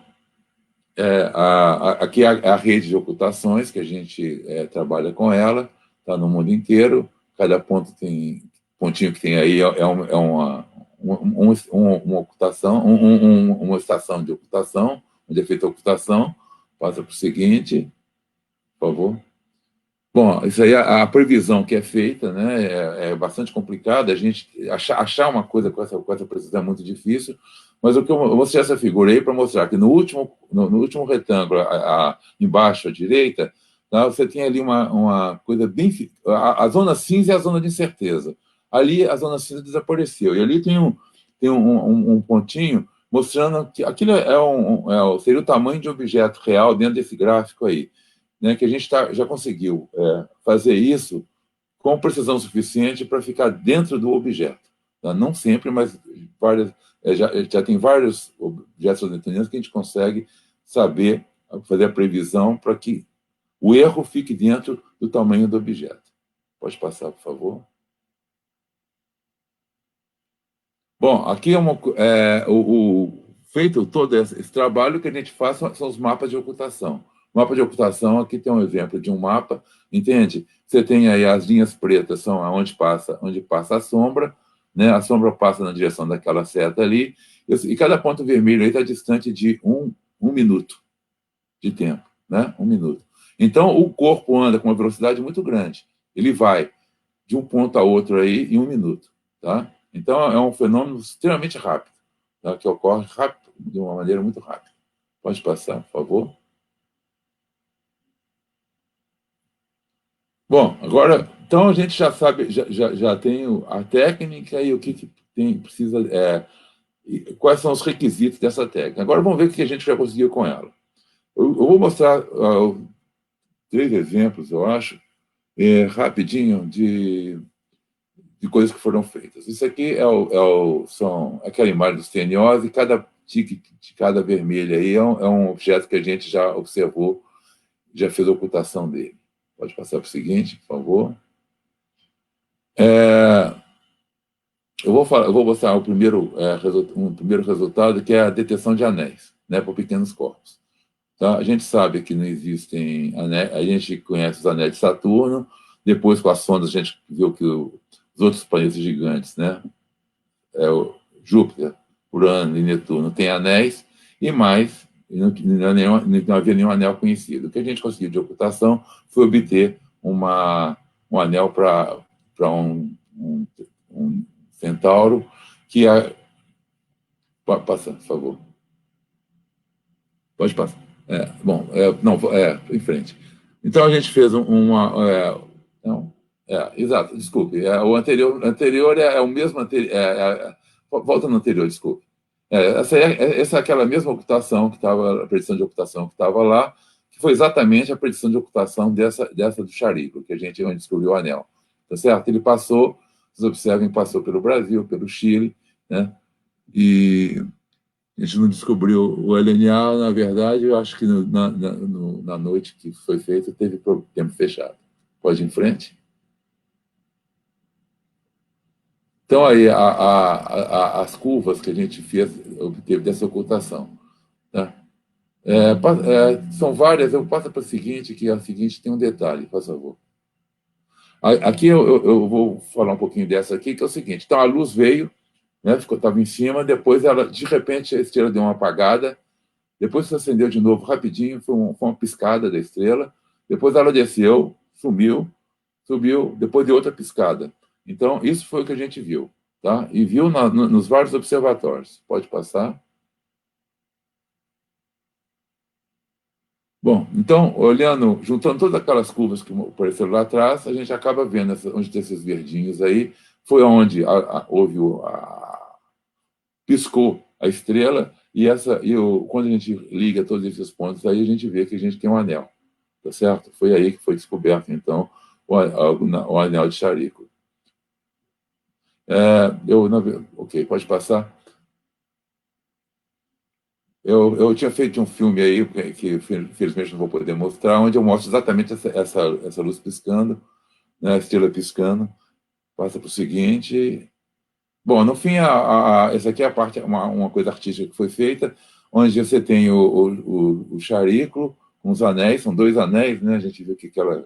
aqui é a rede de ocultações, que a gente trabalha com ela, está no mundo inteiro. Cada pontinho que tem aí é uma ocultação, uma estação de ocultação, onde é feita a ocultação. Passa para o seguinte, por favor. Bom, isso aí, a previsão que é feita, né, é bastante complicada. A gente achar uma coisa com essa precisão é muito difícil, mas o que eu mostrei essa figura aí para mostrar que no último retângulo, embaixo à direita, tá, você tem ali uma coisa bem... A zona cinza é a zona de incerteza. Ali a zona cinza desapareceu. E ali tem um pontinho mostrando que aquilo seria o tamanho de objeto real dentro desse gráfico aí. Né, que a gente já conseguiu fazer isso com precisão suficiente para ficar dentro do objeto. Tá? Não sempre, mas já tem vários objetos newtonianos que a gente consegue saber, fazer a previsão para que o erro fique dentro do tamanho do objeto. Pode passar, por favor. Bom, aqui feito todo esse trabalho, que a gente faz são os mapas de ocultação. Mapa de ocultação, aqui tem um exemplo de um mapa, entende? Você tem aí as linhas pretas, são onde passa a sombra, né? A sombra passa na direção daquela seta ali, e cada ponto vermelho aí está distante de um minuto de tempo, né? 1 minuto. Então, o corpo anda com uma velocidade muito grande. Ele vai de um ponto a outro aí em 1 minuto, tá? Então, é um fenômeno extremamente rápido, tá? Que ocorre rápido, de uma maneira muito rápida. Pode passar, por favor. Bom, agora, então a gente já sabe, já tem a técnica e o que precisa, quais são os requisitos dessa técnica. Agora vamos ver o que a gente já conseguiu com ela. Eu vou mostrar 3 exemplos, eu acho, rapidinho, de coisas que foram feitas. Isso aqui são aquela imagem dos TNOs, e cada tique de cada vermelho aí é um objeto que a gente já observou, já fez a ocultação dele. Pode passar para o seguinte, por favor. Eu vou mostrar um primeiro resultado, que é a detecção de anéis, né, por pequenos corpos. Tá? A gente sabe que não existem anéis, a gente conhece os anéis de Saturno, depois com as sondas a gente viu que os os outros planetas gigantes, né? O Júpiter, Urano e Netuno têm anéis, e mais, não havia nenhum anel conhecido. O que a gente conseguiu de ocultação foi obter um anel para um centauro, que é... Passa, por favor. Pode passar. Bom, não, em frente. Então, a gente fez exato, desculpe. O anterior é o mesmo... volta no anterior, desculpe. Essa é aquela mesma ocultação que estava, a predição de ocultação que estava lá, que foi exatamente a predição de ocultação dessa do Charico, que a gente onde descobriu o anel. Tá certo? Ele passou, vocês observem, passou pelo Brasil, pelo Chile, né? E a gente não descobriu o LNA, na verdade, eu acho que na noite que foi feito teve tempo fechado. Pode ir em frente? Então, aí, as curvas que a gente fez, obteve dessa ocultação. Tá? São várias, eu passo para a seguinte, que a seguinte tem um detalhe, por favor. Aqui eu vou falar um pouquinho dessa aqui, que é o seguinte. Então, a luz veio, né, estava em cima, depois, de repente, a estrela deu uma apagada, depois se acendeu de novo rapidinho, foi uma piscada da estrela, depois ela desceu, subiu, depois deu outra piscada. Então, isso foi o que a gente viu, tá? E viu nos vários observatórios. Pode passar. Bom, então, juntando todas aquelas curvas que apareceram lá atrás, a gente acaba vendo onde tem esses verdinhos aí, foi onde piscou a estrela, quando a gente liga todos esses pontos aí, a gente vê que a gente tem um anel, tá certo? Foi aí que foi descoberto, então, o anel de Charico. Ok, pode passar. Eu tinha feito um filme aí, que infelizmente não vou poder mostrar, onde eu mostro exatamente essa luz piscando, né, a estrela piscando. Passa para o seguinte. Bom, no fim, essa aqui é a parte, uma coisa artística que foi feita, onde você tem o Charico com os anéis, são 2 anéis, né? A gente viu que aquela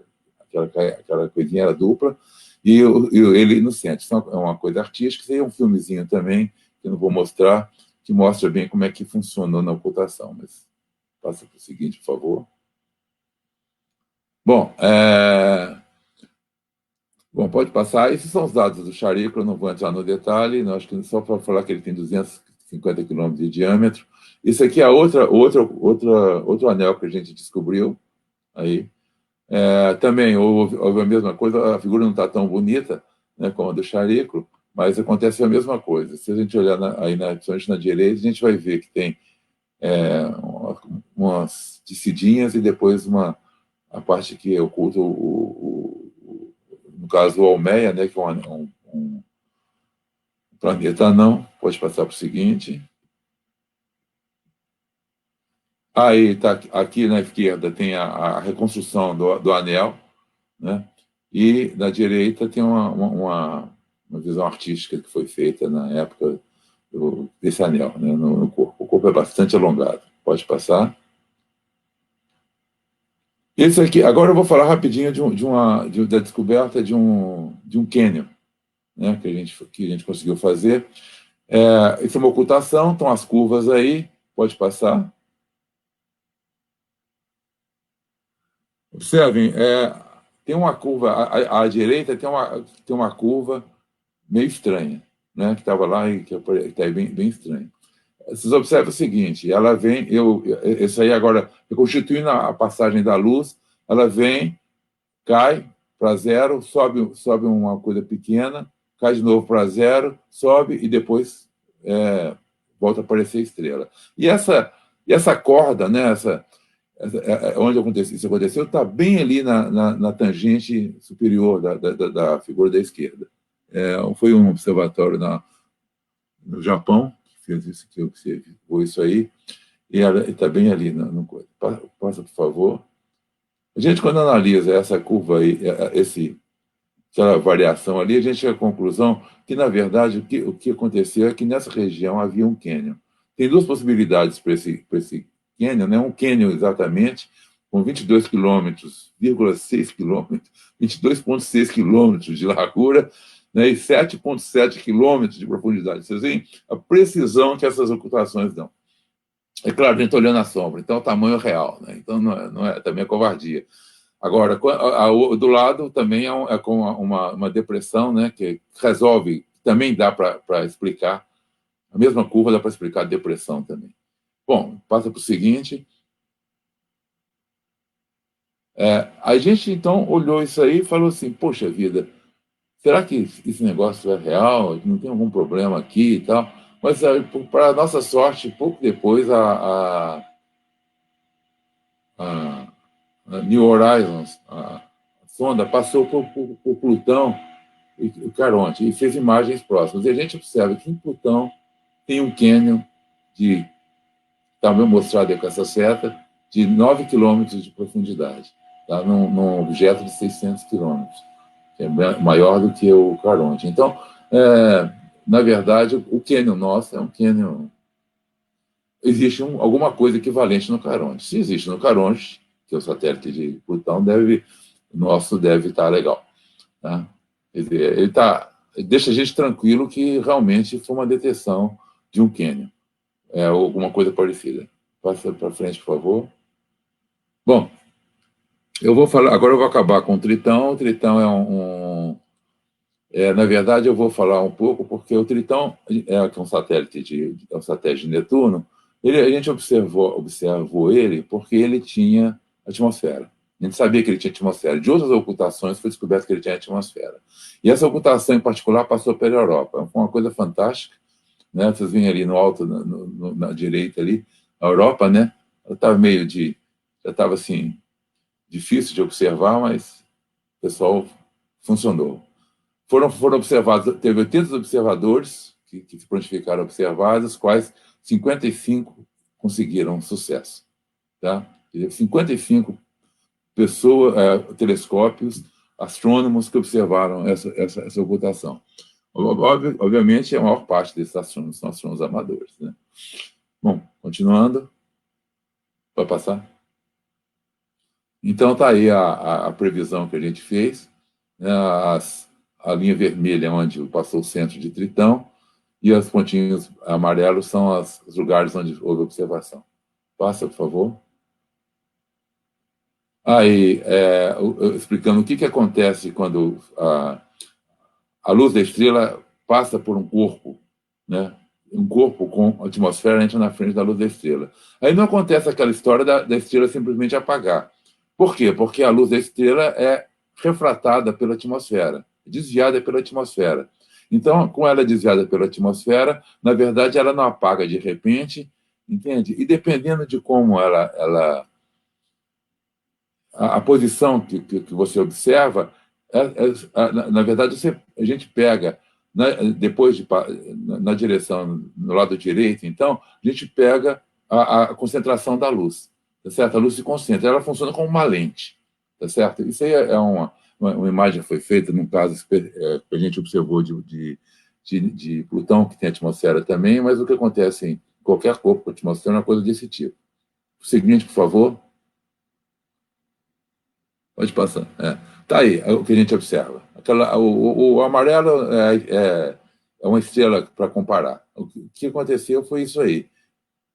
coisinha era dupla, e ele no centro. Então, é uma coisa artística, seria um filmezinho também, que eu não vou mostrar, que mostra bem como é que funcionou na ocultação. Mas passa para o seguinte, por favor. Bom, pode passar. Esses são os dados do Charico, eu não vou entrar no detalhe, não, acho que só para falar que ele tem 250 quilômetros de diâmetro. Isso aqui é outro anel que a gente descobriu. Aí. Também houve a mesma coisa, a figura não está tão bonita, né, como a do Charico, mas acontece a mesma coisa. Se a gente olhar principalmente na direita, a gente vai ver que tem umas descidinhas e depois a parte que oculta no caso o Almeia, né, que é um planeta anão. Pode passar para o seguinte. Aí, aqui na esquerda tem a reconstrução do anel, né? E na direita tem uma visão artística que foi feita na época desse anel, né, no corpo. O corpo é bastante alongado. Pode passar. Esse aqui, agora eu vou falar rapidinho da descoberta de um cânion, né, que a gente conseguiu fazer. Isso é uma ocultação, estão as curvas aí. Pode passar. Observem, tem uma curva, à direita tem uma curva meio estranha, né, que estava lá e que está bem, bem estranha. Vocês observam o seguinte, ela vem, isso aí agora, reconstituindo a passagem da luz, ela vem, cai para zero, sobe uma coisa pequena, cai de novo para zero, sobe e depois volta a aparecer estrela. E essa corda, né, onde isso aconteceu, está bem ali na tangente superior da figura da esquerda. Foi um observatório no Japão que fez isso, que observou isso aí, e está bem ali no coisa. Passa, por favor. A gente, quando analisa essa curva aí, essa variação ali, a gente chega à conclusão que, na verdade, o que aconteceu é que nessa região havia um cânion. Tem 2 possibilidades para esse cânion, né? Um cânion exatamente, com 22 quilômetros, 6 quilômetros, 22,6 quilômetros de largura, né, e 7,7 quilômetros de profundidade. Vocês veem a precisão que essas ocultações dão. É claro, a gente está olhando a sombra, então é o tamanho real, né? Então não é também é covardia. Agora, do lado também é com uma depressão, né, que resolve, também dá para explicar, a mesma curva dá para explicar a depressão também. Bom, passa para o seguinte. A gente, então, olhou isso aí e falou assim, poxa vida, será que esse negócio é real? Não tem algum problema aqui e tal? Mas, para nossa sorte, pouco depois, a New Horizons, a sonda, passou por Plutão e o Caronte e fez imagens próximas. E a gente observa que em Plutão tem um cânion de, também mostrado aí com essa seta, de 9 quilômetros de profundidade, tá? Num objeto de 600 quilômetros, que é maior do que o Caronte. Então, na verdade, o cânion nosso é um cânion. Existe alguma coisa equivalente no Caronte. Se existe no Caronte, que é o satélite de Plutão, o nosso deve estar legal. Tá? Quer dizer, deixa a gente tranquilo que realmente foi uma detecção de um cânion, alguma coisa parecida. Passa para frente, por favor. Bom, agora eu vou acabar com o Tritão. O Tritão na verdade, eu vou falar um pouco, porque o Tritão que é um satélite de Netuno. A gente observou ele porque ele tinha atmosfera. A gente sabia que ele tinha atmosfera. De outras ocultações, foi descoberto que ele tinha atmosfera. E essa ocultação, em particular, passou pela Europa. Foi uma coisa fantástica, né? Vocês veem ali no alto, na direita ali, a Europa, né? Ela estava já estava assim, difícil de observar, mas o pessoal funcionou. Foram observados, teve 80 observadores que se prontificaram a observar, dos quais 55 conseguiram sucesso. Tá? 55 telescópios, astrônomos que observaram essa ocultação. Obviamente, a maior parte desses astrônomos são astrônomos amadores. Né? Bom, continuando. Vai passar? Então, está aí a previsão que a gente fez. Né? A linha vermelha é onde passou o centro de Tritão, e os pontinhos amarelos são os lugares onde houve observação. Passa, por favor. Aí, explicando o que acontece quando a luz da estrela passa por um corpo, né? Um corpo com atmosfera entra na frente da luz da estrela. Aí não acontece aquela história da estrela simplesmente apagar. Por quê? Porque a luz da estrela é refratada pela atmosfera, desviada pela atmosfera. Então, com ela desviada pela atmosfera, na verdade, ela não apaga de repente, entende? E dependendo de como a posição que você observa, na verdade, a gente pega, depois na direção, no lado direito, então, a gente pega a concentração da luz, tá certo? A luz se concentra, ela funciona como uma lente, tá certo? Isso aí é uma imagem que foi feita num caso que a gente observou de Plutão, que tem atmosfera também, mas o que acontece em qualquer corpo com atmosfera é uma coisa desse tipo. O seguinte, por favor. Pode passar. Tá aí o que a gente observa. O amarelo é uma estrela para comparar. O que aconteceu foi isso aí.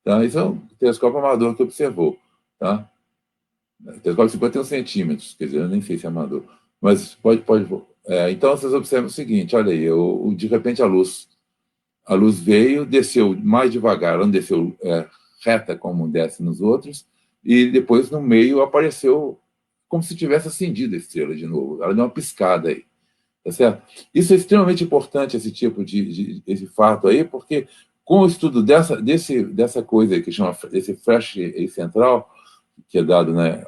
Tá? Isso é um telescópio amador que observou. Tá? Telescópio de 51 centímetros, quer dizer, eu nem sei se é amador. Mas pode. Então, vocês observam o seguinte: olha aí, de repente a luz veio, desceu mais devagar, ela não desceu reta como desce nos outros, e depois no meio apareceu como se tivesse acendido a estrela de novo. Ela deu uma piscada aí, tá certo? Isso é extremamente importante, esse tipo esse fato aí, porque com o estudo dessa coisa aí que chama desse flash central, que é dado, né,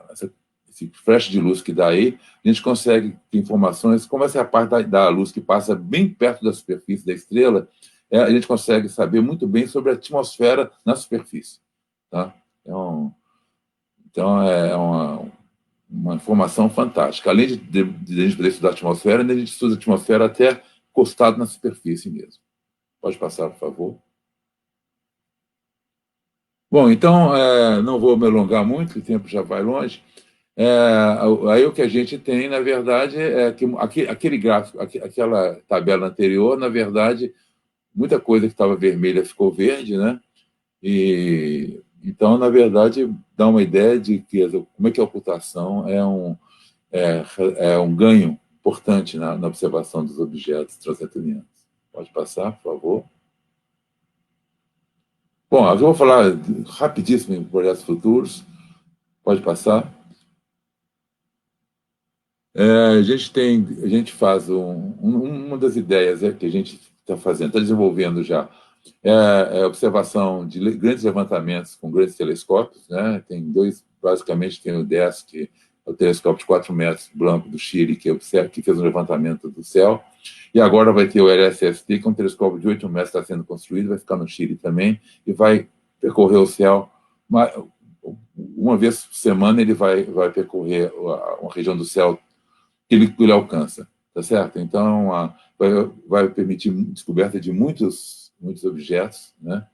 esse flash de luz que dá aí, a gente consegue ter informações, como essa é a parte da luz que passa bem perto da superfície da estrela, a gente consegue saber muito bem sobre a atmosfera na superfície. Tá? Então, é uma informação fantástica. Além de a gente poder estudar a atmosfera, a gente estuda a atmosfera até encostado na superfície mesmo. Pode passar, por favor. Bom, então, não vou me alongar muito, o tempo já vai longe. Aí o que a gente tem, na verdade, é que aquele gráfico, aquela tabela anterior, na verdade, muita coisa que estava vermelha ficou verde, né? E então, na verdade, dá uma ideia de que como é que a ocultação é um ganho importante na observação dos objetos transcendentes. Pode passar, por favor. Bom, eu vou falar rapidíssimo em projetos futuros. Pode passar. A gente faz uma das ideias que a gente está fazendo, está desenvolvendo já, é a observação de grandes levantamentos com grandes telescópios, né? Tem dois, basicamente, tem o DESC, que é o telescópio de 4 metros, Blanco, do Chile, que fez um levantamento do céu, e agora vai ter o LSST, que é um telescópio de 8 metros, está sendo construído, vai ficar no Chile também, e vai percorrer o céu uma vez por semana. Ele vai percorrer uma região do céu que ele alcança, tá certo? Então, vai permitir a descoberta de muitos objetos, né,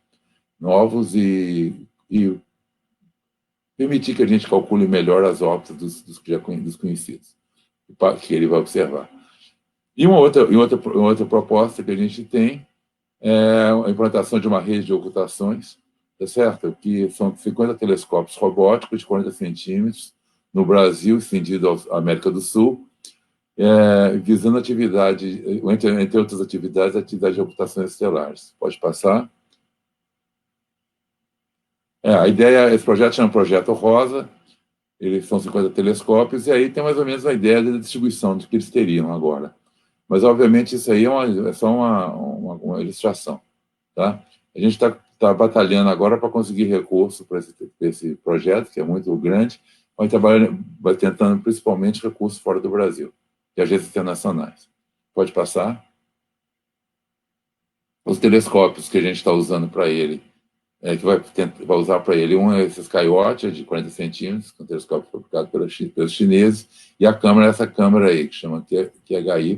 novos, e permitir que a gente calcule melhor as órbitas dos conhecidos, que ele vai observar. E uma outra proposta que a gente tem é a implantação de uma rede de ocultações, tá certo? Que são 50 telescópios robóticos de 40 centímetros no Brasil, estendido à América do Sul, visando atividade, entre outras atividades, a atividade de ocultações estelares. Pode passar. A ideia, esse projeto chama Projeto Rosa, eles são 50 telescópios, e aí tem mais ou menos uma ideia da distribuição de que eles teriam agora. Mas, obviamente, isso aí é só uma ilustração, tá? A gente está batalhando agora para conseguir recurso para esse projeto, que é muito grande, vai tentando principalmente recursos fora do Brasil, e agências internacionais. Pode passar. Os telescópios que a gente está usando para ele, que vai usar para ele, um é esse Skywatch, de 40 centímetros, que é um telescópio fabricado pelos chineses, e a câmera é essa câmera aí, que chama QHY,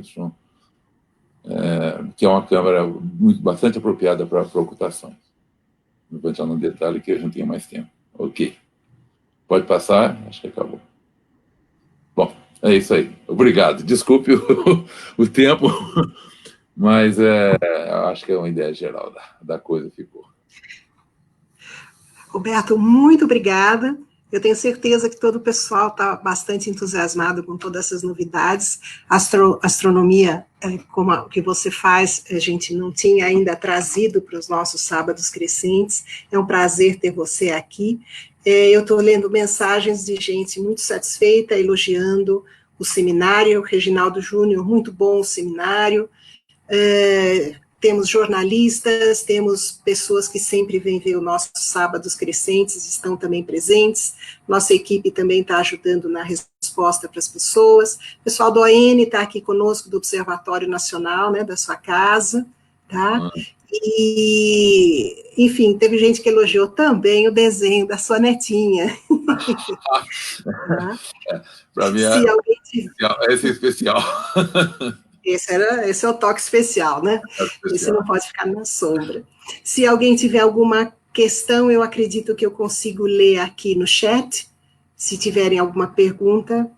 que é uma câmera bastante apropriada para ocultações. Não vou entrar no detalhe, que eu não tenho mais tempo. Ok. Pode passar? Acho que acabou. Bom, é isso aí. Obrigado. Desculpe o tempo, mas acho que é uma ideia geral da coisa ficou. Roberto, muito obrigada. Eu tenho certeza que todo o pessoal está bastante entusiasmado com todas essas novidades. Astronomia, como o que você faz, a gente não tinha ainda trazido para os nossos sábados crescentes. É um prazer ter você aqui. Eu estou lendo mensagens de gente muito satisfeita, elogiando o seminário. O Reginaldo Júnior, muito bom o seminário. Temos jornalistas, temos pessoas que sempre vêm ver os nossos sábados crescentes, estão também presentes. Nossa equipe também está ajudando na resposta para as pessoas. O pessoal do ON está aqui conosco, do Observatório Nacional, né, da sua casa, tá? E, enfim, teve gente que elogiou também o desenho da sua netinha. Para mim, esse é especial. Esse é o toque especial, né? Esse não pode ficar na sombra. Se alguém tiver alguma questão, eu acredito que eu consigo ler aqui no chat. Se tiverem alguma pergunta,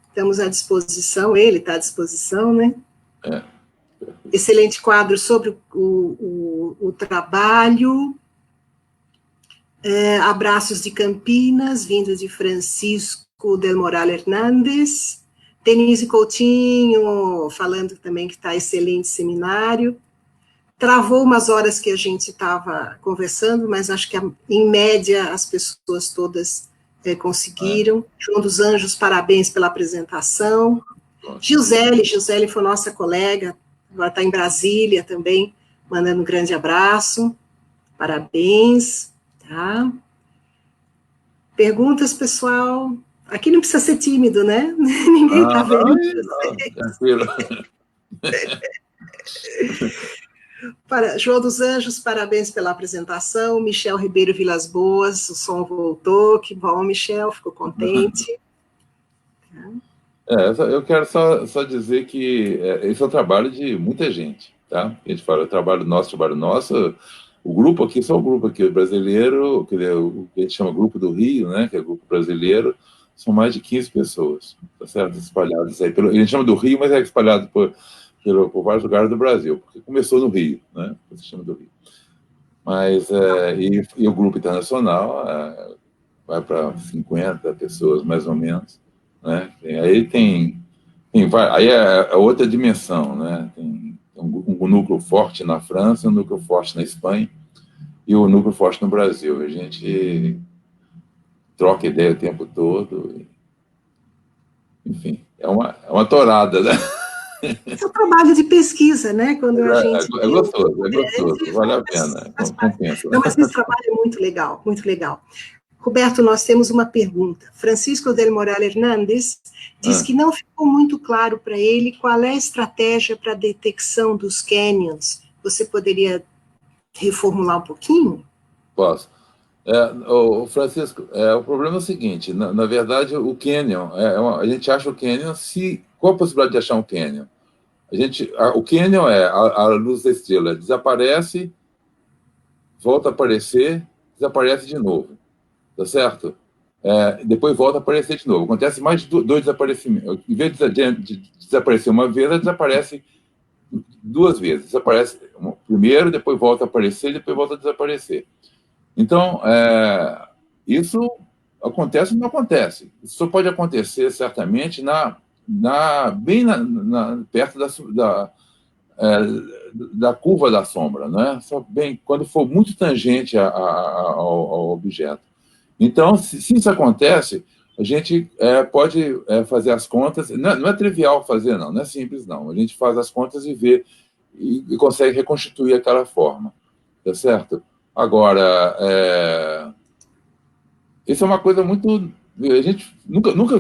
estamos à disposição. Ele está à disposição, né? Excelente quadro sobre o trabalho. Abraços de Campinas, vindo de Francisco del Moral Hernández. Denise Coutinho, falando também que está excelente seminário. Travou umas horas que a gente estava conversando, mas acho que, em média, as pessoas todas conseguiram. João dos Anjos, parabéns pela apresentação. Gisele foi nossa colega, agora está em Brasília também, mandando um grande abraço. Parabéns. Tá? Perguntas, pessoal? Aqui não precisa ser tímido, né? Ninguém está vendo. Tranquilo. João dos Anjos, parabéns pela apresentação. Michel Ribeiro Vilas Boas, o som voltou. Que bom, Michel, ficou contente. Eu quero só dizer que esse é o trabalho de muita gente, tá? A gente fala, trabalho nosso. O grupo aqui, só o grupo aqui brasileiro, o que a gente chama Grupo do Rio, né? Que é o grupo brasileiro. são mais de 15 pessoas, tá certo? Espalhadas aí. A gente chama do Rio, mas é espalhado por vários lugares do Brasil, porque começou no Rio, né? Se chama do Rio. Mas, e o grupo internacional vai para 50 pessoas, mais ou menos, né? Aí aí é outra dimensão, né? Tem um núcleo forte na França, um núcleo forte na Espanha e o núcleo forte no Brasil. A gente troca ideia o tempo todo. Enfim, é uma torada, né? É um trabalho de pesquisa, né? Quando a gente É gostoso, vale a pena, compensa. Não, mas esse trabalho é muito legal, muito legal. Roberto, nós temos uma pergunta. Francisco del Moral Hernández diz que não ficou muito claro para ele qual é a estratégia para a detecção dos canyons. Você poderia reformular um pouquinho? Posso. Francisco, o problema é o seguinte, na verdade, o canyon, a gente acha o canyon, qual a possibilidade de achar um canyon? O canyon a luz da estrela desaparece, volta a aparecer, desaparece de novo, tá certo? Depois volta a aparecer de novo. Acontece mais de dois desaparecimentos. Em vez de desaparecer uma vez, ela desaparece duas vezes. Desaparece primeiro, depois volta a aparecer, depois volta a desaparecer. Então, isso acontece ou não acontece? Isso só pode acontecer, certamente, bem perto da curva da sombra, né? Só bem quando for muito tangente ao objeto. Então, se isso acontece, a gente pode fazer as contas. Não é trivial fazer, não é simples, não. A gente faz as contas e vê e consegue reconstituir aquela forma, tá certo? Agora, isso é uma coisa muito... A gente nunca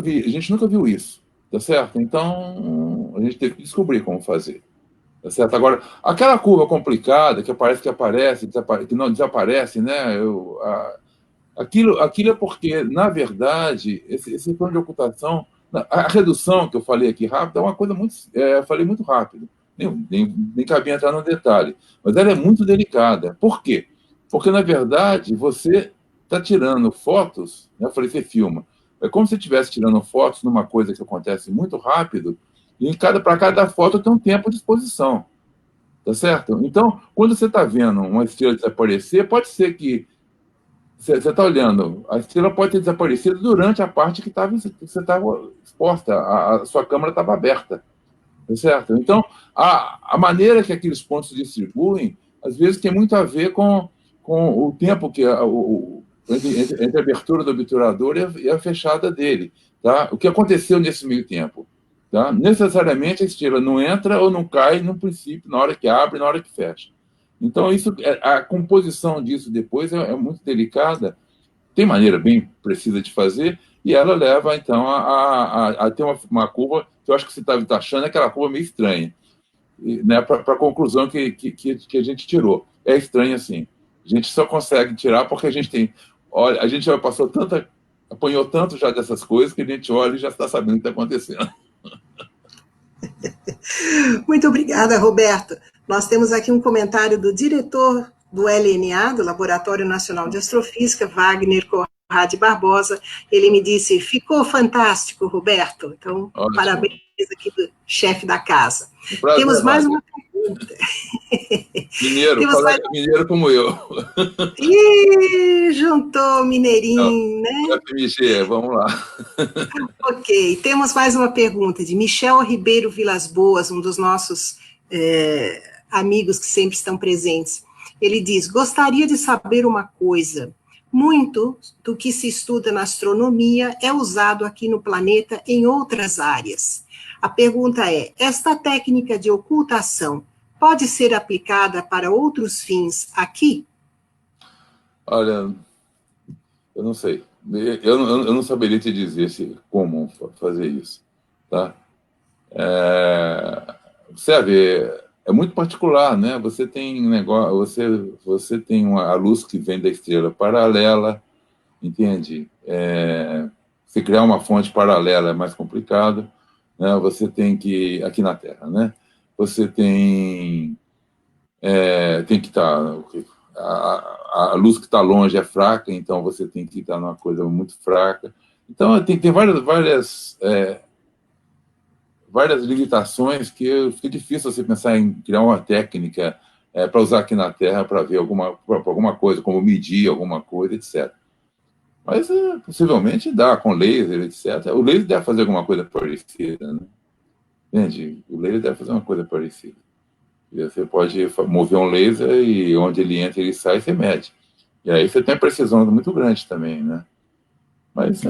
viu isso, tá certo? Então, a gente tem que descobrir como fazer, tá certo? Agora, aquela curva complicada que aparece, que não desaparece, né? Aquilo é porque, na verdade, esse plano de ocultação, a redução que eu falei aqui rápido, é uma coisa muito... eu falei muito rápido, nem cabia entrar no detalhe, mas ela é muito delicada. Por quê? Porque, na verdade, você está tirando fotos, né? Eu falei, você filma. É como se estivesse tirando fotos numa coisa que acontece muito rápido, e para cada foto tem um tempo de exposição, tá certo? Então, quando você está vendo uma estrela desaparecer, pode ser que você está olhando, a estrela pode ter desaparecido durante a parte que você estava exposta, a sua câmera estava aberta, tá certo? Então, a maneira que aqueles pontos se distribuem, às vezes tem muito a ver com o tempo entre a abertura do obturador e a fechada dele, tá? O que aconteceu nesse meio tempo, tá? Necessariamente a estrela não entra ou não cai no princípio, na hora que abre, na hora que fecha. Então, a composição disso depois é muito delicada, tem maneira bem precisa de fazer, e ela leva, então, a ter uma curva que eu acho que você está achando, aquela curva meio estranha, né, para a conclusão que a gente tirou. É estranho assim. A gente só consegue tirar porque a gente tem... Olha, a gente já apanhou tanto já dessas coisas que a gente olha e já está sabendo o que está acontecendo. Muito obrigada, Roberto. Nós temos aqui um comentário do diretor do LNA, do Laboratório Nacional de Astrofísica, Wagner Conrad Barbosa. Ele me disse, ficou fantástico, Roberto. Então, ótimo. Parabéns aqui do chefe da casa. Prazer, temos mais uma pergunta. Mineiro como eu. Ih, juntou mineirinho, né? FMG, vamos lá. Ok, temos mais uma pergunta de Michel Ribeiro Vilas Boas, um dos nossos amigos que sempre estão presentes. Ele diz, gostaria de saber uma coisa, muito do que se estuda na astronomia é usado aqui no planeta em outras áreas. A pergunta é, esta técnica de ocultação pode ser aplicada para outros fins aqui? Olha, eu não sei. Eu não saberia te dizer como fazer isso, tá? Observe, é muito particular, né? Você tem você tem a luz que vem da estrela paralela, entende? Se criar uma fonte paralela é mais complicado, né? Você tem que aqui na Terra, né? Você tem que estar a luz que está longe é fraca, então você tem que estar numa coisa muito fraca. Então, tem várias limitações que fica difícil você pensar em criar uma técnica para usar aqui na Terra para ver alguma coisa, como medir alguma coisa, etc. Mas possivelmente dá, com laser, etc. O laser deve fazer alguma coisa parecida, né? Entende? O laser deve fazer uma coisa parecida. E você pode mover um laser e onde ele entra e ele sai, você mede. E aí você tem precisão muito grande também, né? Mas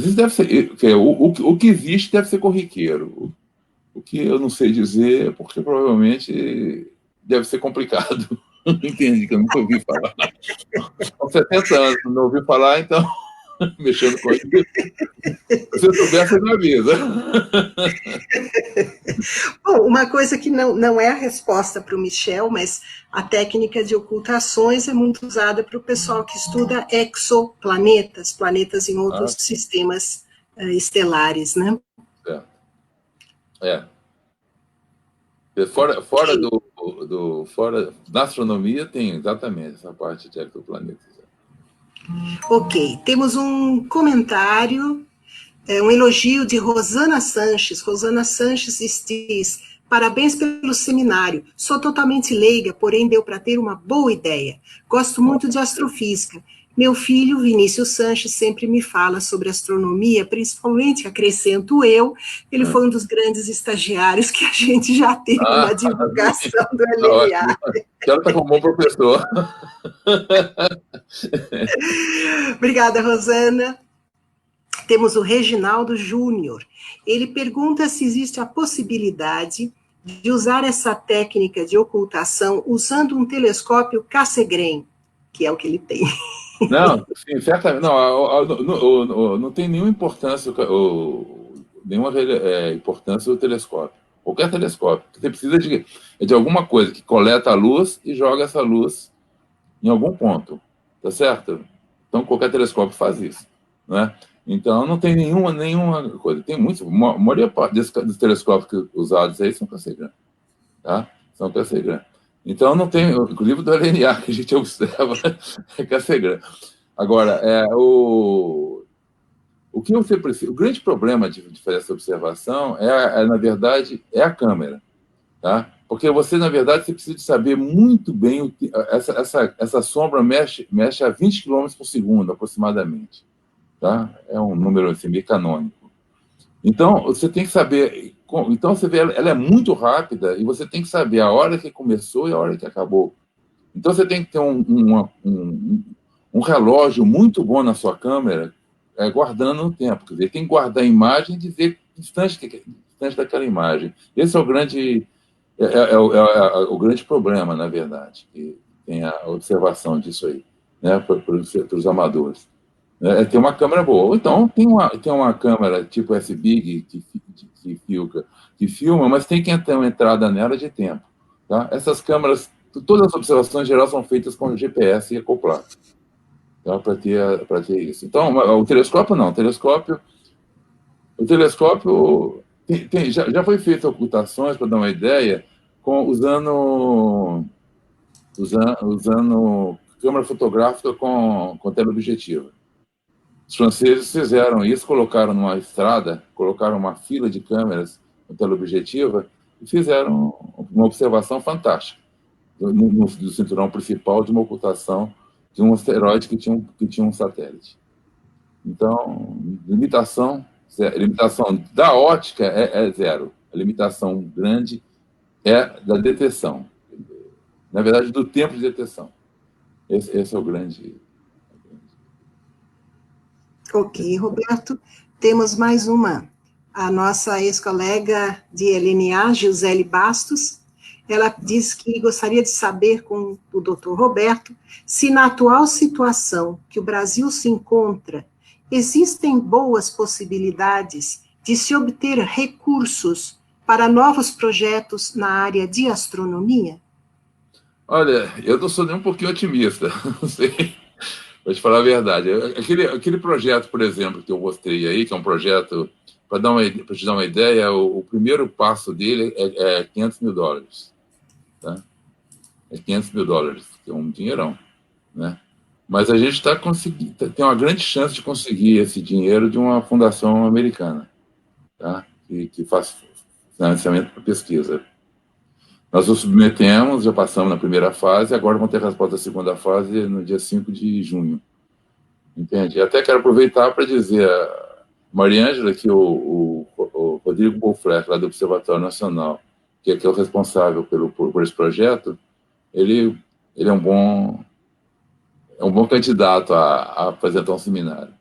isso deve ser... O que existe deve ser corriqueiro. O que eu não sei dizer, porque provavelmente deve ser complicado. Entende? Que eu nunca ouvi falar. Há 70 anos, não ouvi falar, então, mexendo com isso. Se você souber, você me avisa. Bom, uma coisa que não é a resposta para o Michel, mas a técnica de ocultações é muito usada para o pessoal que estuda exoplanetas, planetas em outros sistemas estelares, né? Da astronomia tem exatamente essa parte de exoplanetas. Ok, temos um comentário, um elogio de Rosana Sanches. Rosana Sanches diz: parabéns pelo seminário. Sou totalmente leiga, porém deu para ter uma boa ideia. Gosto muito de astrofísica. Meu filho, Vinícius Sanches, sempre me fala sobre astronomia, principalmente, acrescento eu, ele foi um dos grandes estagiários que a gente já teve na divulgação do LNA. Ela está como um bom professor. Obrigada, Rosana. Temos o Reginaldo Júnior. Ele pergunta se existe a possibilidade de usar essa técnica de ocultação usando um telescópio Cassegrain, que é o que ele tem. Não, sim, certamente. Não tem nenhuma importância, o telescópio. Qualquer telescópio. Você precisa de alguma coisa que coleta a luz e joga essa luz em algum ponto. Tá certo? Então, qualquer telescópio faz isso. Né? Então, não tem nenhuma coisa. Tem muitos. A maioria dos telescópios usados aí são Cassegrain. Tá? São Cassegrain. Então, não tem. Inclusive do LNA que a gente observa é Cassegrain. Agora, o que você precisa... O grande problema de fazer essa observação na verdade, é a câmera. Tá? Porque você, na verdade, você precisa de saber muito bem... Essa sombra mexe a 20 km por segundo, aproximadamente. Tá? É um número assim, meio canônico. Então, você tem que saber... Então, você vê, ela é muito rápida e você tem que saber a hora que começou e a hora que acabou. Então, você tem que ter um relógio muito bom na sua câmera, guardando o tempo. Quer dizer, tem que guardar a imagem e dizer distante daquela imagem. Esse é o grande, o grande problema, na verdade, que tem a observação disso aí, né, para os amadores. Tem uma câmera boa. Ou então, tem uma câmera tipo SBIG que filma, mas tem que ter uma entrada nela de tempo. Tá? Essas câmeras, todas as observações gerais são feitas com GPS acoplado. Então, para ter isso. Então, o telescópio não. O telescópio já foi feito ocultações, para dar uma ideia, usando câmera fotográfica com teleobjetiva. Os franceses fizeram isso, colocaram numa estrada, colocaram uma fila de câmeras com teleobjetiva e fizeram uma observação fantástica do cinturão principal de uma ocultação de um asteroide que tinha um satélite. Então, limitação da ótica é zero. A limitação grande é da detecção. Na verdade, do tempo de detecção. Esse é o grande... Ok, Roberto. Temos mais uma. A nossa ex-colega de LNA, Gisele Bastos, ela diz que gostaria de saber com o doutor Roberto se na atual situação que o Brasil se encontra, existem boas possibilidades de se obter recursos para novos projetos na área de astronomia? Olha, eu não sou nem um pouquinho otimista, não sei, vou te falar a verdade. Aquele projeto, por exemplo, que eu mostrei aí, que é um projeto, para te dar uma ideia, o primeiro passo dele é $500 mil. Tá? É $500 mil, que é um dinheirão. Né? Mas a gente está conseguindo, tem uma grande chance de conseguir esse dinheiro de uma fundação americana, tá? Que faz financiamento para pesquisa. Nós nos submetemos, já passamos na primeira fase, agora vamos ter a resposta da segunda fase no dia 5 de junho. Entende? E até quero aproveitar para dizer a Mariângela que o Rodrigo Bolfrecht, lá do Observatório Nacional, que é o responsável por esse projeto, ele é um bom candidato a apresentar um seminário,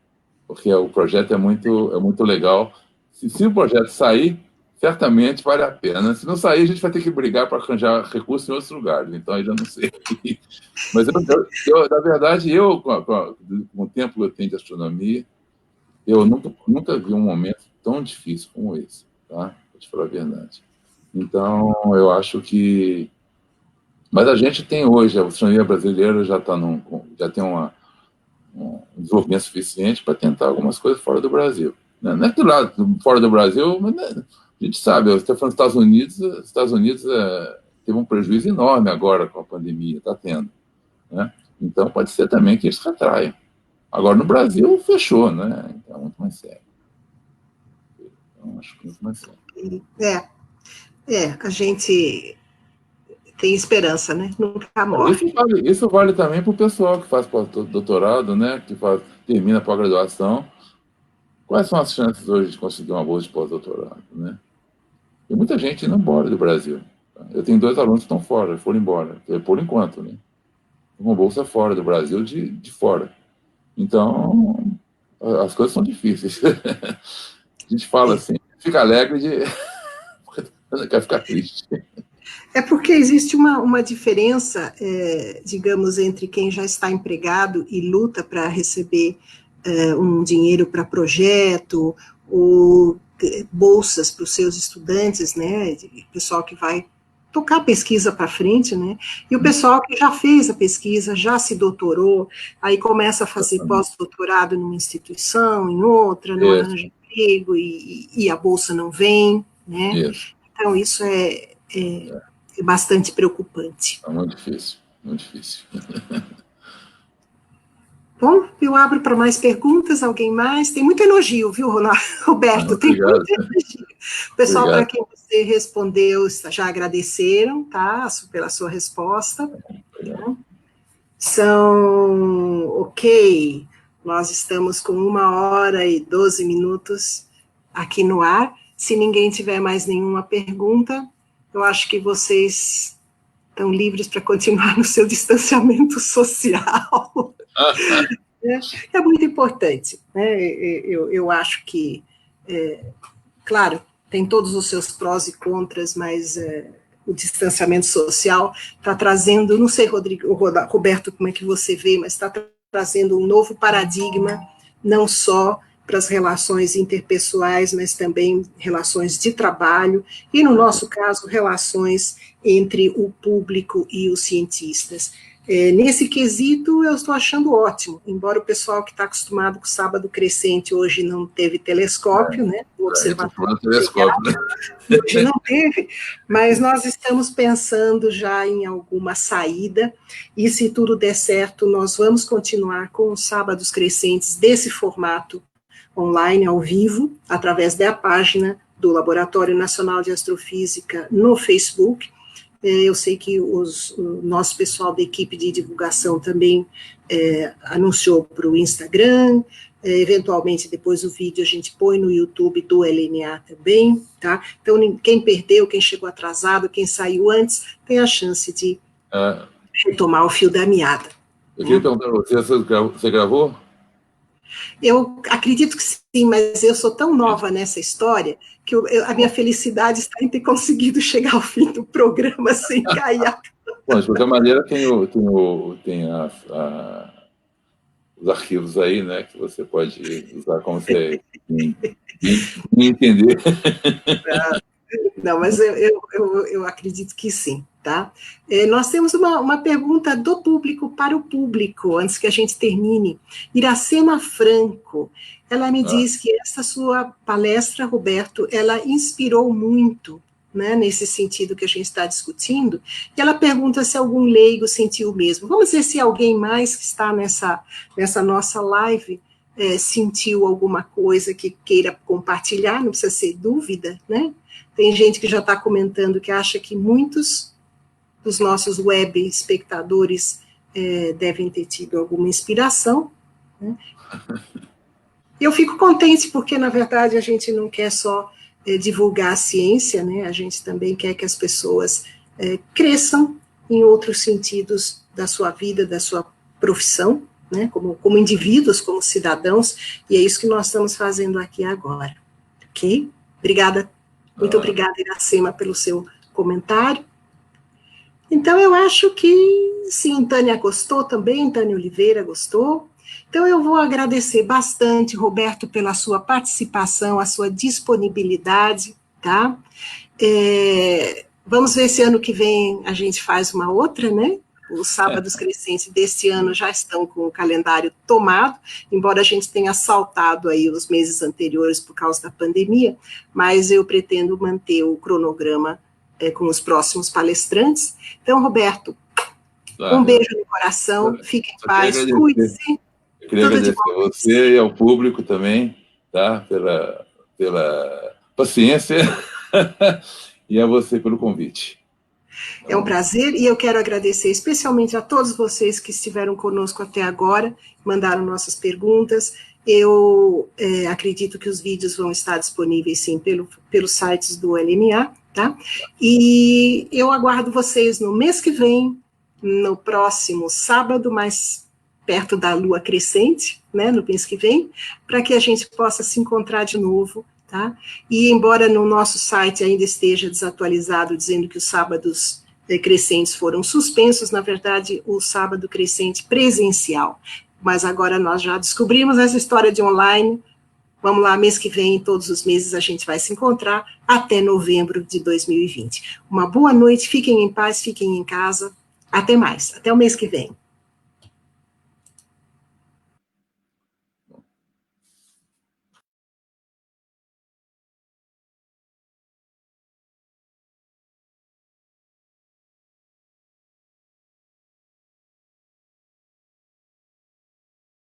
porque o projeto é muito legal. Se o projeto sair, certamente vale a pena. Se não sair, a gente vai ter que brigar para arranjar recursos em outros lugares, então eu já não sei. Mas, na verdade, com o tempo que eu tenho de astronomia, eu nunca vi um momento tão difícil como esse, tá? Vou te falar a verdade. Então, eu acho que... Mas a gente tem hoje, a astronomia brasileira já tem um desenvolvimento suficiente para tentar algumas coisas fora do Brasil. Não é que lá, fora do Brasil, mas, né, a gente sabe, você está falando dos Estados Unidos teve um prejuízo enorme agora com a pandemia, está tendo, né? Então, pode ser também que eles retraiam. Agora, no Brasil, fechou, né? Então, é muito mais sério. Então, acho que é muito mais sério. A gente tem esperança, né? Nunca morre. Isso vale também para o pessoal que faz doutorado, né? Que termina a pós-graduação. Quais são as chances hoje de conseguir uma bolsa de pós-doutorado, né? Tem muita gente indo embora do Brasil. Eu tenho 2 alunos que estão fora, foram embora, por enquanto, né? Uma bolsa fora do Brasil, de fora. Então, as coisas são difíceis. A gente fala assim, fica alegre não quer ficar triste. É porque existe uma diferença, digamos, entre quem já está empregado e luta para receber um dinheiro para projeto, ou bolsas para os seus estudantes, né, pessoal que vai tocar a pesquisa para frente, né, e o pessoal que já fez a pesquisa, já se doutorou, aí começa a fazer pós-doutorado numa instituição, em outra, não arranja emprego e a bolsa não vem, né. Isso. Então isso é bastante preocupante. É muito difícil, muito difícil. Bom, eu abro para mais perguntas, alguém mais? Tem muito elogio, viu, Roberto? Tem muito elogio. O pessoal para quem você respondeu já agradeceram, tá, pela sua resposta. Ok, nós estamos com 1h12 aqui no ar. Se ninguém tiver mais nenhuma pergunta, eu acho que vocês estão livres para continuar no seu distanciamento social. É muito importante, né? Eu acho que, claro, tem todos os seus prós e contras, mas o distanciamento social está trazendo, não sei, Roberto, como é que você vê, mas está trazendo um novo paradigma, não só para as relações interpessoais, mas também relações de trabalho, e no nosso caso, relações entre o público e os cientistas. Nesse quesito, eu estou achando ótimo, embora o pessoal que está acostumado com o sábado crescente hoje não teve telescópio, né? O observatório hoje não teve, mas nós estamos pensando já em alguma saída, e se tudo der certo, nós vamos continuar com os sábados crescentes desse formato online, ao vivo, através da página do Laboratório Nacional de Astrofísica no Facebook. Eu sei que o nosso pessoal da equipe de divulgação também anunciou para o Instagram, eventualmente depois o vídeo a gente põe no YouTube do LNA também, tá? Então, quem perdeu, quem chegou atrasado, quem saiu antes, tem a chance de retomar o fio da meada. Eu queria perguntar para você gravou? Eu acredito que sim, mas eu sou tão nova nessa história que a minha felicidade está em ter conseguido chegar ao fim do programa sem cair. Bom, de qualquer maneira, tem os arquivos aí, né, que você pode usar como você entender. Não, mas eu acredito que sim, tá? Nós temos uma pergunta do público para o público, antes que a gente termine. Iracema Franco, ela me diz que essa sua palestra, Roberto, ela inspirou muito né, nesse sentido que a gente está discutindo, e ela pergunta se algum leigo sentiu o mesmo. Vamos ver se alguém mais que está nessa nossa live sentiu alguma coisa que queira compartilhar, não precisa ser dúvida, né? Tem gente que já está comentando que acha que muitos dos nossos web espectadores devem ter tido alguma inspiração, né? E eu fico contente porque, na verdade, a gente não quer só divulgar a ciência, né? A gente também quer que as pessoas cresçam em outros sentidos da sua vida, da sua profissão, né? Como indivíduos, como cidadãos, e é isso que nós estamos fazendo aqui agora, ok? Obrigada, muito obrigada, Iracema, pelo seu comentário. Então, eu acho que, sim, Tânia gostou também, Tânia Oliveira gostou. Então, eu vou agradecer bastante, Roberto, pela sua participação, a sua disponibilidade, tá? Vamos ver se ano que vem a gente faz uma outra, né? Os sábados crescentes deste ano já estão com o calendário tomado, embora a gente tenha saltado aí os meses anteriores por causa da pandemia, mas eu pretendo manter o cronograma com os próximos palestrantes. Então, Roberto, um beijo no coração, fique em paz, cuide-se. Eu queria agradecer a você e ao público também, tá? Pela paciência e a você pelo convite. É um prazer, e eu quero agradecer especialmente a todos vocês que estiveram conosco até agora, mandaram nossas perguntas. Eu acredito que os vídeos vão estar disponíveis, sim, pelos sites do LMA, tá? E eu aguardo vocês no mês que vem, no próximo sábado, mais perto da lua crescente, né, no mês que vem, para que a gente possa se encontrar de novo, tá? E embora no nosso site ainda esteja desatualizado, dizendo que os sábados crescentes foram suspensos, na verdade, o sábado crescente presencial. Mas agora nós já descobrimos essa história de online. Vamos lá, mês que vem, todos os meses a gente vai se encontrar até novembro de 2020. Uma boa noite, fiquem em paz, fiquem em casa. Até mais, até o mês que vem.